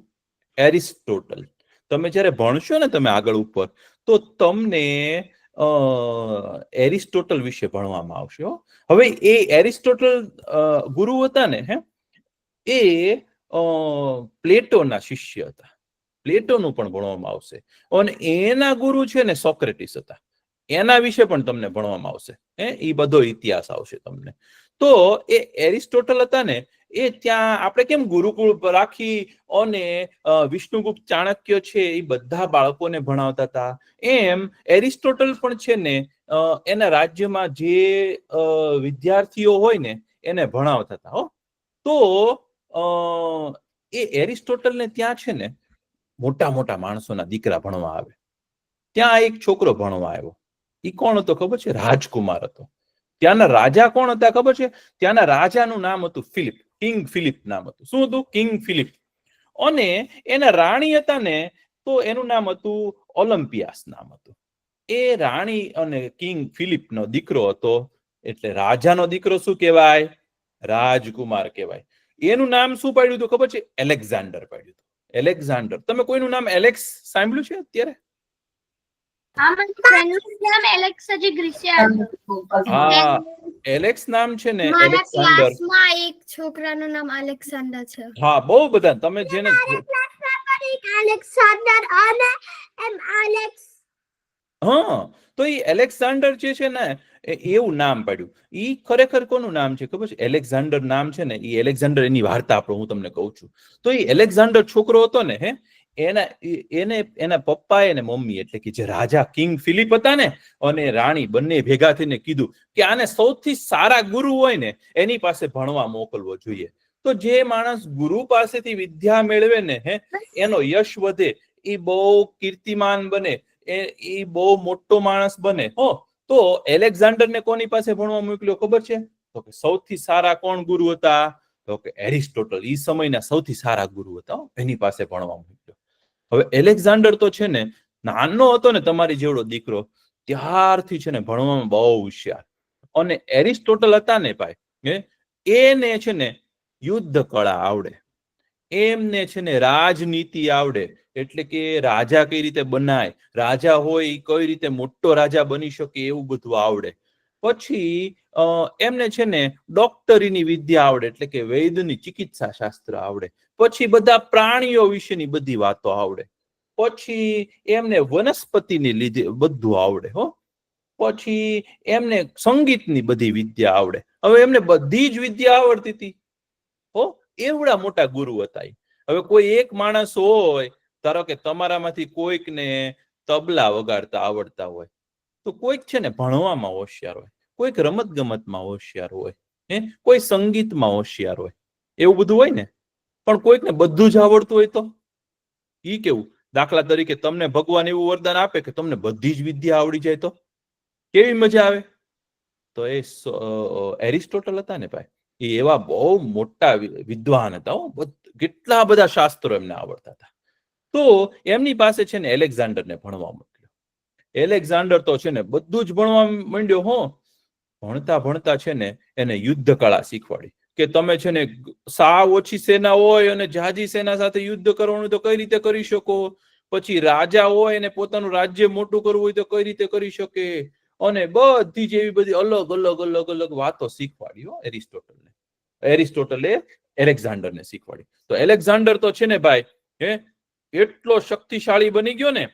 એરિસ્ટોટલ. તમે જ્યારે ભણશો ને તમે આગળ ઉપર તો તમને એરિસ્ટોટલ વિશે ભણવામાં આવશે. હવે એ એરિસ્ટોટલ ગુરુ હતા ને એ પ્લેટોના શિષ્ય હતા. પ્લેટોનું પણ ભણવામાં આવશે. અને એના ગુરુ છે ને સોક્રેટિસ હતા. એના વિશે પણ તમને ભણવામાં આવશે. એ બધો ઇતિહાસ આવશે તમને. તો એ એરિસ્ટોટલ હતા ને એ ત્યાં આપણે કેમ ગુરુકુળ રાખી અને વિષ્ણુગુપ્ત ચાણક્ય છે એ બધા બાળકોને ભણાવતા હતા, એમ એરિસ્ટોટલ પણ છે ને એના રાજ્યમાં જે વિદ્યાર્થીઓ હોય ને એને ભણાવતા હતા. તો એ એરિસ્ટોટલને ત્યાં છે ને મોટા મોટા માણસોના દીકરા ભણવા આવે. ત્યાં એક છોકરો ભણવા આવ્યો. એ કોણ હતો ખબર છે? રાજકુમાર હતો. ત્યાંના રાજા કોણ હતા ખબર છે? ત્યાંના રાજાનું નામ હતું ફિલિપ. કિંગ ફિલિપ નામ હતું. શું હતું? King Philip. અને એના રાણી હતા ને તો એનું નામ હતું ઓલિમ્પિયાસ નામ હતું. એ રાણી અને કિંગ ફિલિપ નો દીકરો હતો. એટલે રાજાનો દીકરો શું કહેવાય? રાજકુમાર કહેવાય. એનું નામ શું પાડ્યું હતું ખબર છે? એલેક્ઝાન્ડર પાડ્યું હતું. એલેક્ઝાન્ડર. તમે કોઈનું નામ એલેક્સ સાંભળ્યું છે અત્યારે? હા, એલેક્સ નામ છે ને મારા એલેક્ઝાન્ડર. ક્લાસમાં એક છોકરાનું નામ અલેક્ઝાન્ડર છે. હા, બહુ બધા. તમે જેને અલેક્ઝાન્ડર અને એલેક્સ. હા, તો એ એલેક્ઝાન્ડર જે છે ને એવું નામ પાડ્યું. ઈ ખરેખર કોનું નામ છે ખબર છે? એલેક્ઝાન્ડર નામ છે ને એ એલેક્ઝાન્ડર એની વાર્તા આપણે હું તમને કહું છું. તો એ એલેક્ઝાન્ડર છોકરો હતો ને એના પપ્પા અને મમ્મી એટલે કે જે રાજા કિંગ ફિલિપ હતા ને અને રાણી બંને ભેગા થઈને કીધું કે આને સૌથી સારા ગુરુ હોય ને એની પાસે ભણવા મોકલવો જોઈએ. તો જે માણસ ગુરુ પાસેથી વિદ્યા મેળવે ને એનો યશ વધે, એ બહુ કીર્તિમાન બને, એ બહુ મોટો માણસ બને. તો એલેક્ઝાન્ડરને કોની પાસે ભણવા મોકલ્યો ખબર છે? તો કે સૌથી સારા કોણ ગુરુ હતા? તો કે એરિસ્ટોટલ. એ સમયના સૌથી સારા ગુરુ હતા. એની પાસે ભણવા મોકલ્યો. હવે એલેક્ઝાન્ડર તો છે ને નાનો હતો ને તમારી જેવડો દીકરો, ત્યારથી છે ને ભણવામાં બહુ હોશિયાર. અને એરિસ્ટોટલ હતા ને ભાઈ, એને છે ને યુદ્ધ કળા આવડે, એમને છે ને રાજનીતિ આવડે. એટલે કે રાજા કઈ રીતે બનાય, રાજા હોય કઈ રીતે મોટો રાજા બની શકે એવું બધું આવડે. પછી એમને છે ને ડોક્ટરીની વિદ્યા આવડે, એટલે કે વૈદ્યની ચિકિત્સા શાસ્ત્ર આવડે. પછી બધા પ્રાણીઓ વિશેની બધી વાતો આવડે. પછી એમને વનસ્પતિની લીધે બધું આવડે. પછી એમને સંગીતની બધી વિદ્યા આવડે. હવે એમને બધી જ વિદ્યા આવડતી હતી. એવડા મોટા ગુરુ હતા. હવે કોઈ એક માણસ હોય, ધારો કે તમારામાંથી કોઈકને તબલા વગાડતા આવડતા હોય, તો કોઈક છે ને ભણવામાં હોશિયાર હોય, કોઈક રમત ગમતમાં હોશિયાર હોય, કોઈ સંગીતમાં હોશિયાર હોય, એવું બધું હોય ને. પણ કોઈકને બધું જ આવડતું હોય તો ઈ કેવું? દાખલા તરીકે તમને ભગવાન એવું વરદાન આપે કે તમને બધી જ વિદ્યા આવડી જાય તો કેવી મજા આવે? તો એ એરિસ્ટોટલ હતા ને ભાઈ, એ એવા બહુ મોટા વિદ્વાન હતા. કેટલા બધા શાસ્ત્રો એમને આવડતા હતા. તો એમની પાસે છે ને એલેક્ઝાન્ડરને ભણવા મોકલ્યો. એલેક્ઝાન્ડર તો છે ને બધું જ ભણવા માંડ્યો. ભણતા ભણતા છે ને એને યુદ્ધ કળા શીખવાડી કે તમે છે ને સાવ ઓછી સેના હોય અને જાજી સેના સાથે યુદ્ધ કરવાનું તો કઈ રીતે કરી શકો. પછી રાજા હોય અને પોતાનું રાજ્ય મોટું કરવું હોય તો કઈ રીતે કરી શકે. અને બધી જ એવી બધી અલગ અલગ અલગ અલગ વાતો શીખવાડી એરિસ્ટોટલને. એરિસ્ટોટલે એલેક્ઝાન્ડરને શીખવાડી. તો એલેક્ઝાન્ડર તો છે ને ભાઈ એટલો શક્તિશાળી બની ગયો ને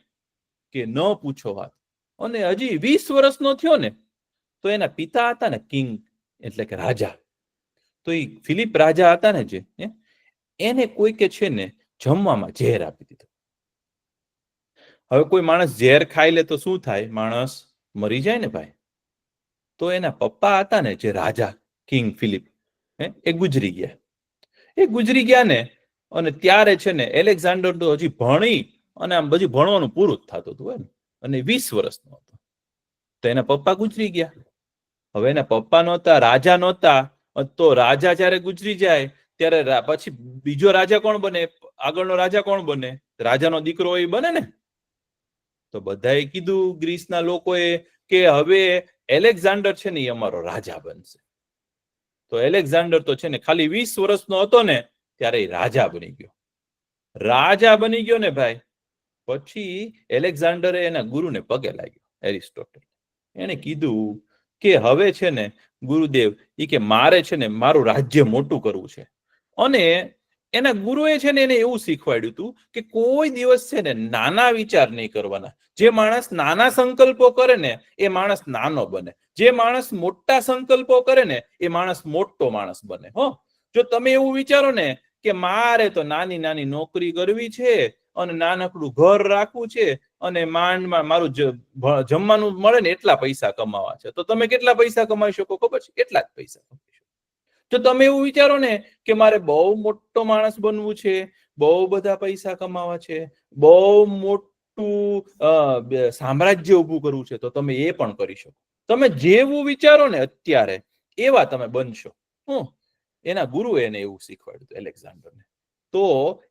કે ન પૂછો વાત. અને હજી 20 વર્ષનો થયો ને તો એના પિતા હતા ને કિંગ એટલે કે રાજા, તો એ ફિલિપ રાજા હતા ને જે, એને કોઈકે છે ને જમવામાં ઝેર આપી દીધું. હવે કોઈ માણસ ઝેર ખાઈ લે તો શું થાય? માણસ મરી જાય ને ભાઈ. તો એના પપ્પા હતા ને જે રાજા કિંગ ફિલિપ, એ ગુજરી ગયા. ને અને ત્યારે છે ને એલેક્ઝાન્ડર તો હજી ભણી અને આમ બધી ભણવાનું પૂરું જ થતું હતું એમ, અને 20 વર્ષનો હતો. તો એના પપ્પા ગુજરી ગયા. હવે એના પપ્પા નહોતા, રાજા નહોતા. તો રાજા જયારે ગુજરી જાય ત્યારે પછી બીજો રાજા કોણ બને? આગળનો રાજા કોણ બને? રાજાનો દીકરો એ બને ને. તો બધાએ કીધું ગ્રીસના લોકોએ કે હવે એલેક્ઝાન્ડર છે ને એ અમારો રાજા બનશે. તો એલેક્ઝાન્ડર તો છે ને ખાલી 20 વર્ષનો હતો ને ત્યારે એ રાજા બની ગયો. રાજા બની ગયો ને ભાઈ, પછી એલેક્ઝાન્ડરે એના ગુરુને પગે લાગ્યો, એરિસ્ટોટલ. એને કીધું કે હવે છે ને ગુરુદેવ, એ કે મારે છે ને મારું રાજ્ય મોટું કરવું છે. અને એના ગુરુએ છે ને એને એવું શીખવાડ્યું હતું કે કોઈ દિવસ છે ને નાના વિચાર નહીં કરવાના. જે માણસ નાના સંકલ્પો કરે ને એ માણસ નાનો બને. જે માણસ મોટા સંકલ્પો કરે ને એ માણસ મોટો માણસ બને. હો, જો તમે એવું વિચારો ને કે મારે તો નાની નાની નોકરી કરવી છે અને નાનકડું ઘર રાખવું છે અને માંડમાં મારું જમવાનું મળે ને એટલા પૈસા કમાવા છે, તો તમે કેટલા પૈસા કમાઈ શકો ખબર છે? એટલા જ પૈસા કમાઈ શકો. જો તમે એવું વિચારો ને કે મારે બહુ મોટો માણસ બનવું છે, બહુ બધા પૈસા કમાવા છે, બહુ મોટું સામ્રાજ્ય ઊભું કરવું છે, તો તમે એ પણ કરી શકો. તમે જેવું વિચારો ને અત્યારે એવા તમે બનશો. એના ગુરુએ એને એવું શીખવાડ્યું એલેક્ઝાન્ડરને. તો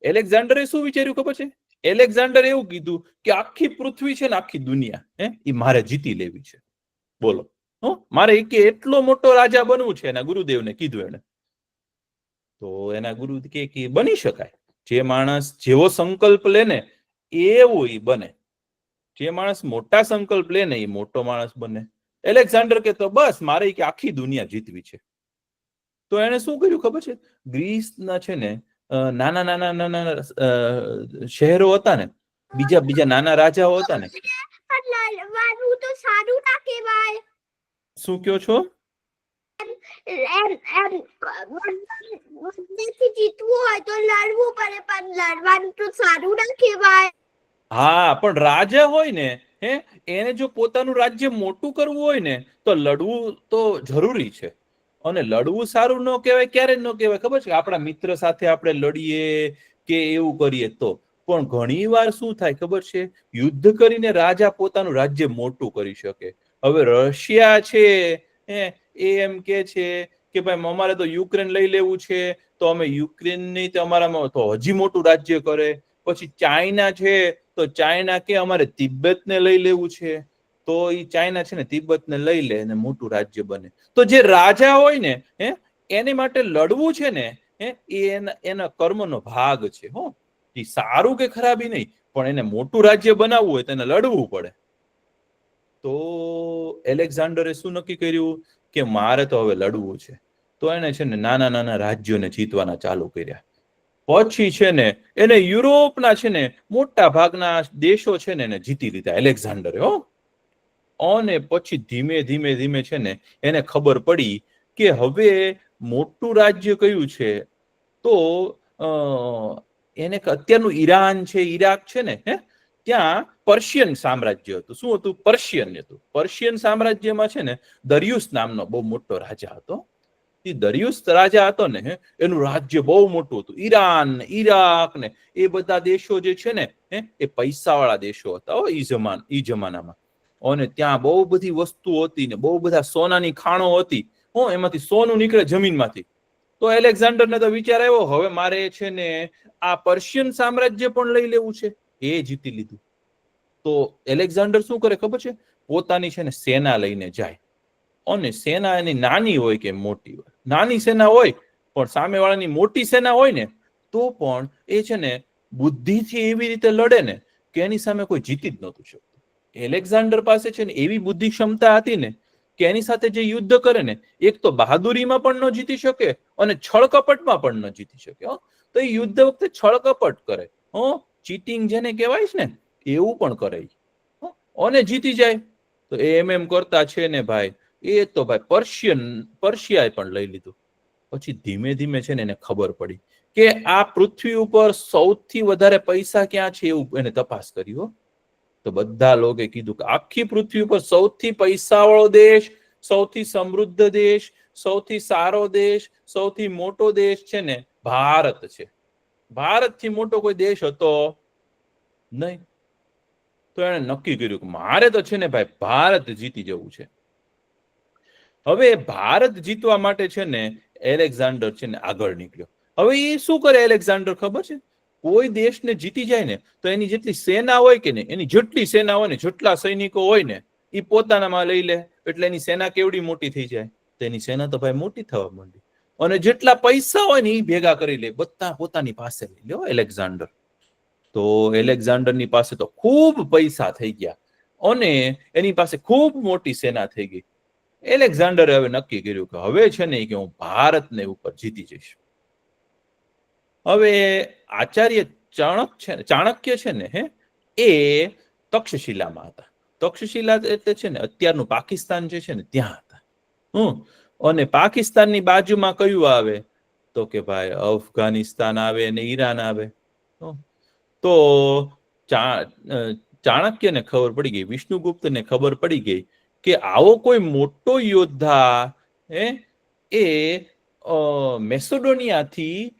એલેક્ઝાન્ડરે શું વિચાર્યું ખબર છે? એલેક્ઝાન્ડરે એવું કીધું કે આખી પૃથ્વી છે ને આખી દુનિયા એ મારે જીતી લેવી છે. બોલો, મારે કે એટલો મોટો રાજા બનવું છે. એના ગુરુદેવને કીધું એને. તો એના ગુરુ કે બની શકાય. જે માણસ જેવો સંકલ્પ લે ને એવો એ બને. જે માણસ મોટા સંકલ્પ લે ને એ મોટો માણસ બને. એલેક્ઝાન્ડર કે તો બસ મારે કે આખી દુનિયા જીતવી છે. તો એને શું કર્યું ખબર છે? ગ્રીસના છે ને નાના નાના નાના શહેરો હતા ને, બીજા બીજા નાના રાજાઓ હતા ને. લડવાનું તો સારું ના કહેવાય. શું કયો છો? જીતવું હોય તો લડવું પડે, પણ લડવાનું તો સારું ના કહેવાય. હા, પણ રાજા હોય ને એને જો પોતાનું રાજ્ય મોટું કરવું હોય ને તો લડવું તો જરૂરી છે. અને લડવું સારું ન કહેવાય. ક્યારે ન કહેવાય ખબર છે? આપણા મિત્ર સાથે આપણે લડીએ કે એવું કરીએ તો. પણ ઘણી વાર શું થાય ખબર છે? યુદ્ધ કરીને રાજા પોતાનું રાજ્ય મોટું કરી શકે. હવે રશિયા છે એ એમ કે છે કે ભાઈ અમારે તો યુક્રેન લઈ લેવું છે, તો અમે યુક્રેનની તો અમારામાં તો હજી મોટું રાજ્ય કરે. પછી ચાઇના છે તો ચાઇના કે અમારે તિબ્બતને લઈ લેવું છે, તો એ ચાઇના છે ને તિબ્બતને લઈ લે અને મોટું રાજ્ય બને. તો જે રાજા હોય ને એની માટે લડવું છે ને એના કર્મનો ભાગ છે. એ સારું કે ખરાબી નહીં, પણ એને મોટું રાજ્ય બનાવવું હોય તો એને લડવું પડે. તો એલેક્ઝાન્ડરે શું નક્કી કર્યું કે મારે તો હવે લડવું છે. તો એને છે ને નાના નાના રાજ્યોને જીતવાના ચાલુ કર્યા. પછી છે ને એને યુરોપના છે ને મોટા ભાગના દેશો છે ને એને જીતી લીધા એલેક્ઝાન્ડરે. અને પછી ધીમે ધીમે ધીમે છે ને એને ખબર પડી કે હવે મોટું રાજ્ય કયું છે? તો એને અત્યારનું ઈરાન છે, ઈરાક છે ને ત્યાં પર્શિયન સામ્રાજ્ય હતું. શું હતું? પર્શિયન હતું. પર્શિયન સામ્રાજ્યમાં છે ને દરિયુસ નામનો બહુ મોટો રાજા હતો. એ દરિયુસ રાજા હતો ને એનું રાજ્ય બહુ મોટું હતું. ઈરાન, ઈરાક ને એ બધા દેશો જે છે ને એ પૈસાવાળા દેશો હતા ઈ જમાનામાં. અને ત્યાં બહુ બધી વસ્તુ હતી ને બહુ બધા સોનાની ખાણો હતી. એમાંથી સોનું નીકળે જમીનમાંથી. તો એલેક્ઝાન્ડરને તો વિચાર આવ્યો, હવે મારે છે ને આ પર્શિયન સામ્રાજ્ય પણ લઈ લેવું છે. એ જીતી લીધું. તો એલેક્ઝાન્ડર શું કરે ખબર છે? પોતાની છે ને સેના લઈને જાય. અને સેના એની નાની હોય કે મોટી હોય, નાની સેના હોય પણ સામેવાળાની મોટી સેના હોય ને તો પણ એ છે ને બુદ્ધિથી એવી રીતે લડે ને કે એની સામે કોઈ જીતી જ નહોતું શકતું. એલેક્ઝાન્ડર પાસે છે ને એવી બુદ્ધિ ક્ષમતા હતી ને કે એની સાથે જે યુદ્ધ કરે ને એક તો બહાદુરીમાં પણ ન જીતી શકે અને છળકપટમાં પણ ન જીતી શકે. તો એ યુદ્ધ વખતે છળકપટ કરે, ચીટિંગ જેને કહેવાય છે ને એવું પણ કરે અને જીતી જાય. તો એમ કરતા છે ને ભાઈ એ તો ભાઈ પર્શિયાએ પણ લઈ લીધું. પછી ધીમે ધીમે છે ને એને ખબર પડી કે આ પૃથ્વી ઉપર સૌથી વધારે પૈસા ક્યાં છે એવું એને તપાસ કર્યો. તો બધા લોકોએ કીધું કે આખી પૃથ્વી ઉપર સૌથી પૈસાવાળો દેશ, સૌથી સમૃદ્ધ દેશ, સૌથી સારો દેશ, સૌથી મોટો દેશ છે ને ભારત છે. ભારતથી મોટો કોઈ દેશ હતો નહીં. તો એને નક્કી કર્યું કે મારે તો છે ને ભાઈ ભારત જીતી જવું છે. હવે ભારત જીતવા માટે છે ને એલેક્ઝાન્ડર છે ને આગળ નીકળ્યો. હવે એ શું કરે એલેક્ઝાન્ડર ખબર છે? કોઈ દેશને જીતી જાય ને તો એની જેટલી સેના હોય કે ને એની જેટલી સેના હોય ને જેટલા સૈનિકો હોય ને એ પોતાનામાં લઈ લે એટલે એની સેના કેવડી મોટી થઈ જાય તો એની સેના તો ભાઈ મોટી થવા માંડી અને જેટલા પૈસા હોય ને એ ભેગા કરી લે બધા પોતાની પાસે લઈ લે એલેક્ઝાન્ડર તો એલેક્ઝાન્ડરની પાસે તો ખૂબ પૈસા થઈ ગયા અને એની પાસે ખૂબ મોટી સેના થઈ ગઈ એલેક્ઝાન્ડરે હવે નક્કી કર્યું કે હવે છે ને કે હું ભારતને ઉપર જીતી જઈશ હવે આચાર્ય ચાણક્ય છે ને એ તક્ષશિલામાં હતા તક્ષશિલા એટલે છે ને અત્યારનું પાકિસ્તાન જે છે ને ત્યાં હતા અને પાકિસ્તાનની બાજુમાં કયું આવે તો કે ભાઈ અફઘાનિસ્તાન આવે અને ઈરાન આવે તો ચાણક્યને ખબર પડી ગઈ વિષ્ણુગુપ્તને ખબર પડી ગઈ કે આવો કોઈ મોટો યોદ્ધા એ મેસેડોનિયાથી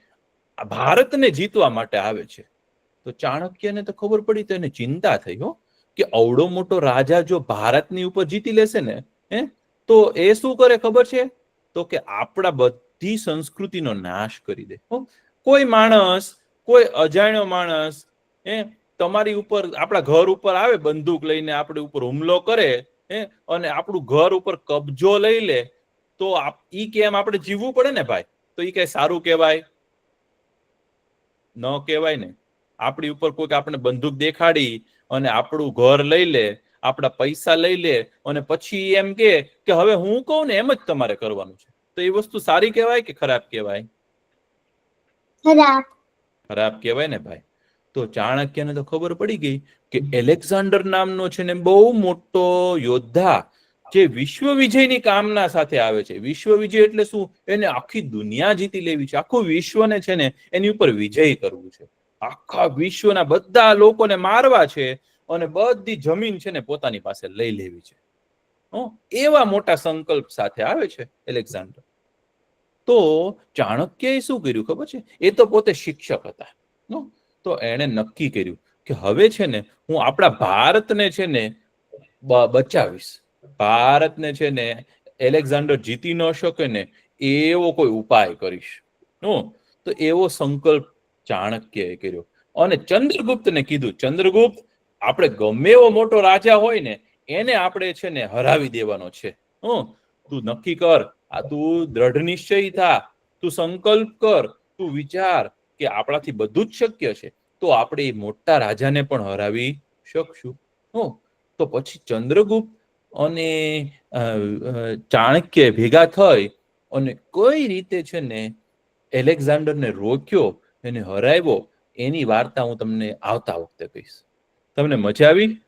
ભારતને જીતવા માટે આવે છે તો ચાણક્યને તો ખબર પડી તો એને ચિંતા થઈ કે અવડો મોટો રાજા જો ભારતની ઉપર જીતી લેશે ને તો એ શું કરે ખબર છે તો કે આપણા બધી સંસ્કૃતિનો નાશ કરી દે કોઈ માણસ કોઈ અજાણ્યો માણસ તમારી ઉપર આપણા ઘર ઉપર આવે બંદૂક લઈને આપણી ઉપર હુમલો કરે અને આપણું ઘર ઉપર કબજો લઈ લે તો ઈ કેમ આપણે જીવવું પડે ને ભાઈ તો ઈ કઈ સારું કહેવાય ન કહેવાય ને આપણી ઉપર કોઈક આપણે બંદૂક દેખાડી અને આપણું ઘર લઈ લે આપણા પૈસા લઈ લે અને પછી એમ કે હવે હું કહું ને એમ જ તમારે કરવાનું છે તો એ વસ્તુ સારી કહેવાય કે ખરાબ કહેવાય ખરાબ કહેવાય ને ભાઈ તો ચાણક્યને તો ખબર પડી ગઈ કે એલેક્ઝાન્ડર નામનો છે ને બહુ મોટો યોદ્ધા જે વિશ્વ વિજયની કામના સાથે આવે છે વિશ્વ વિજય એટલે શું એને આખી દુનિયા જીતી લેવી છે આખું વિશ્વને છે ને એની ઉપર વિજય કરવું છે આખા વિશ્વના બધા લોકોને મારવા છે અને બધી જમીન છે ને પોતાની પાસે લઈ લેવી છે એવા મોટા સંકલ્પ સાથે આવે છે એલેક્ઝાન્ડર તો ચાણક્યએ શું કર્યું ખબર છે એ તો પોતે શિક્ષક હતા તો એણે નક્કી કર્યું કે હવે છે ને હું આપણા ભારતને છે ને બચાવીશ ભારતને છે ને એલેક્ઝાન્ડર જીતી ન શકે ને એવો કોઈ ઉપાય કરીશ તો એવો સંકલ્પ ચાણક્યએ કર્યો અને ચંદ્રગુપ્તને કીધું ચંદ્રગુપ્ત આપણે ગમે એવો મોટો રાજા હોય ને એને આપણે છે ને હરાવી દેવાનો છે તું નક્કી કર તું દ્રઢ નિશ્ચય થા તું સંકલ્પ કર તું વિચાર કે આપણાથી બધું જ શક્ય છે તો આપણે એ મોટા રાજાને પણ હરાવી શકશું તો પછી ચંદ્રગુપ્ત અને ચાણક્ય ભેગા થઈ અને કઈ રીતે છે ને એલેક્ઝાન્ડરને રોક્યો એને હરાવ્યો એની વાર્તા હું તમને આવતા વખતે કહીશ તમને મજા આવી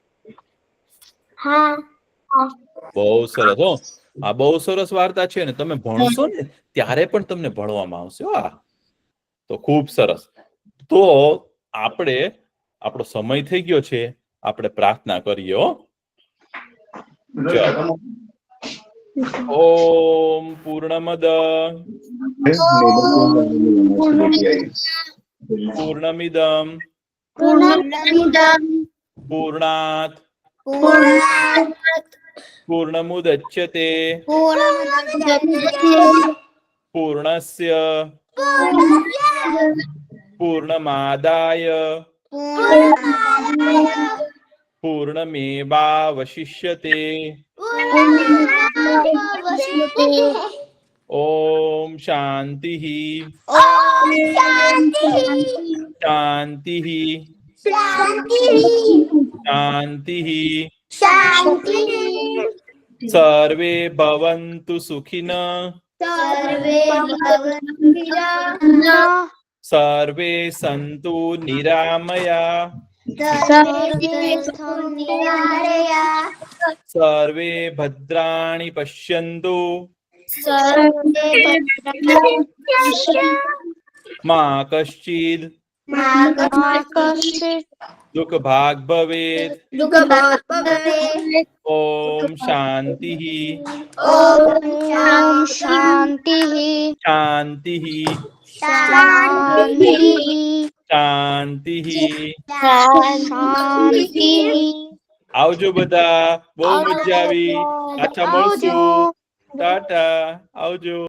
બહુ સરસ આ બહુ સરસ વાર્તા છે ને તમે ભણશો ને ત્યારે પણ તમને ભણવામાં આવશે તો ખૂબ સરસ તો આપણે આપણો સમય થઈ ગયો છે આપણે પ્રાર્થના કરીએ ઓમ પૂર્ણમદ પૂર્ણમિદમ પૂર્ણાત પૂર્ણમુદચ્યતે પૂર્ણસ્ય પૂર્ણમાદાય પૂર્ણમેવાવશિષ્યતે ઓમ શાંતિ શાંતિ શાંતિ સર્વે ભવन्तु સુખિનઃ સર્વે સन्तु નિરામયા સર્વે ભદ્રાણિ પશ્યन्तુ મા કશ્ચિદ દુઃખ ભાગ ભવેત ઓમ શાંતિ શાંતિ શાંતિ આવજો બધા બહુ મજા આવી પાછા મળશું ટાટા આવજો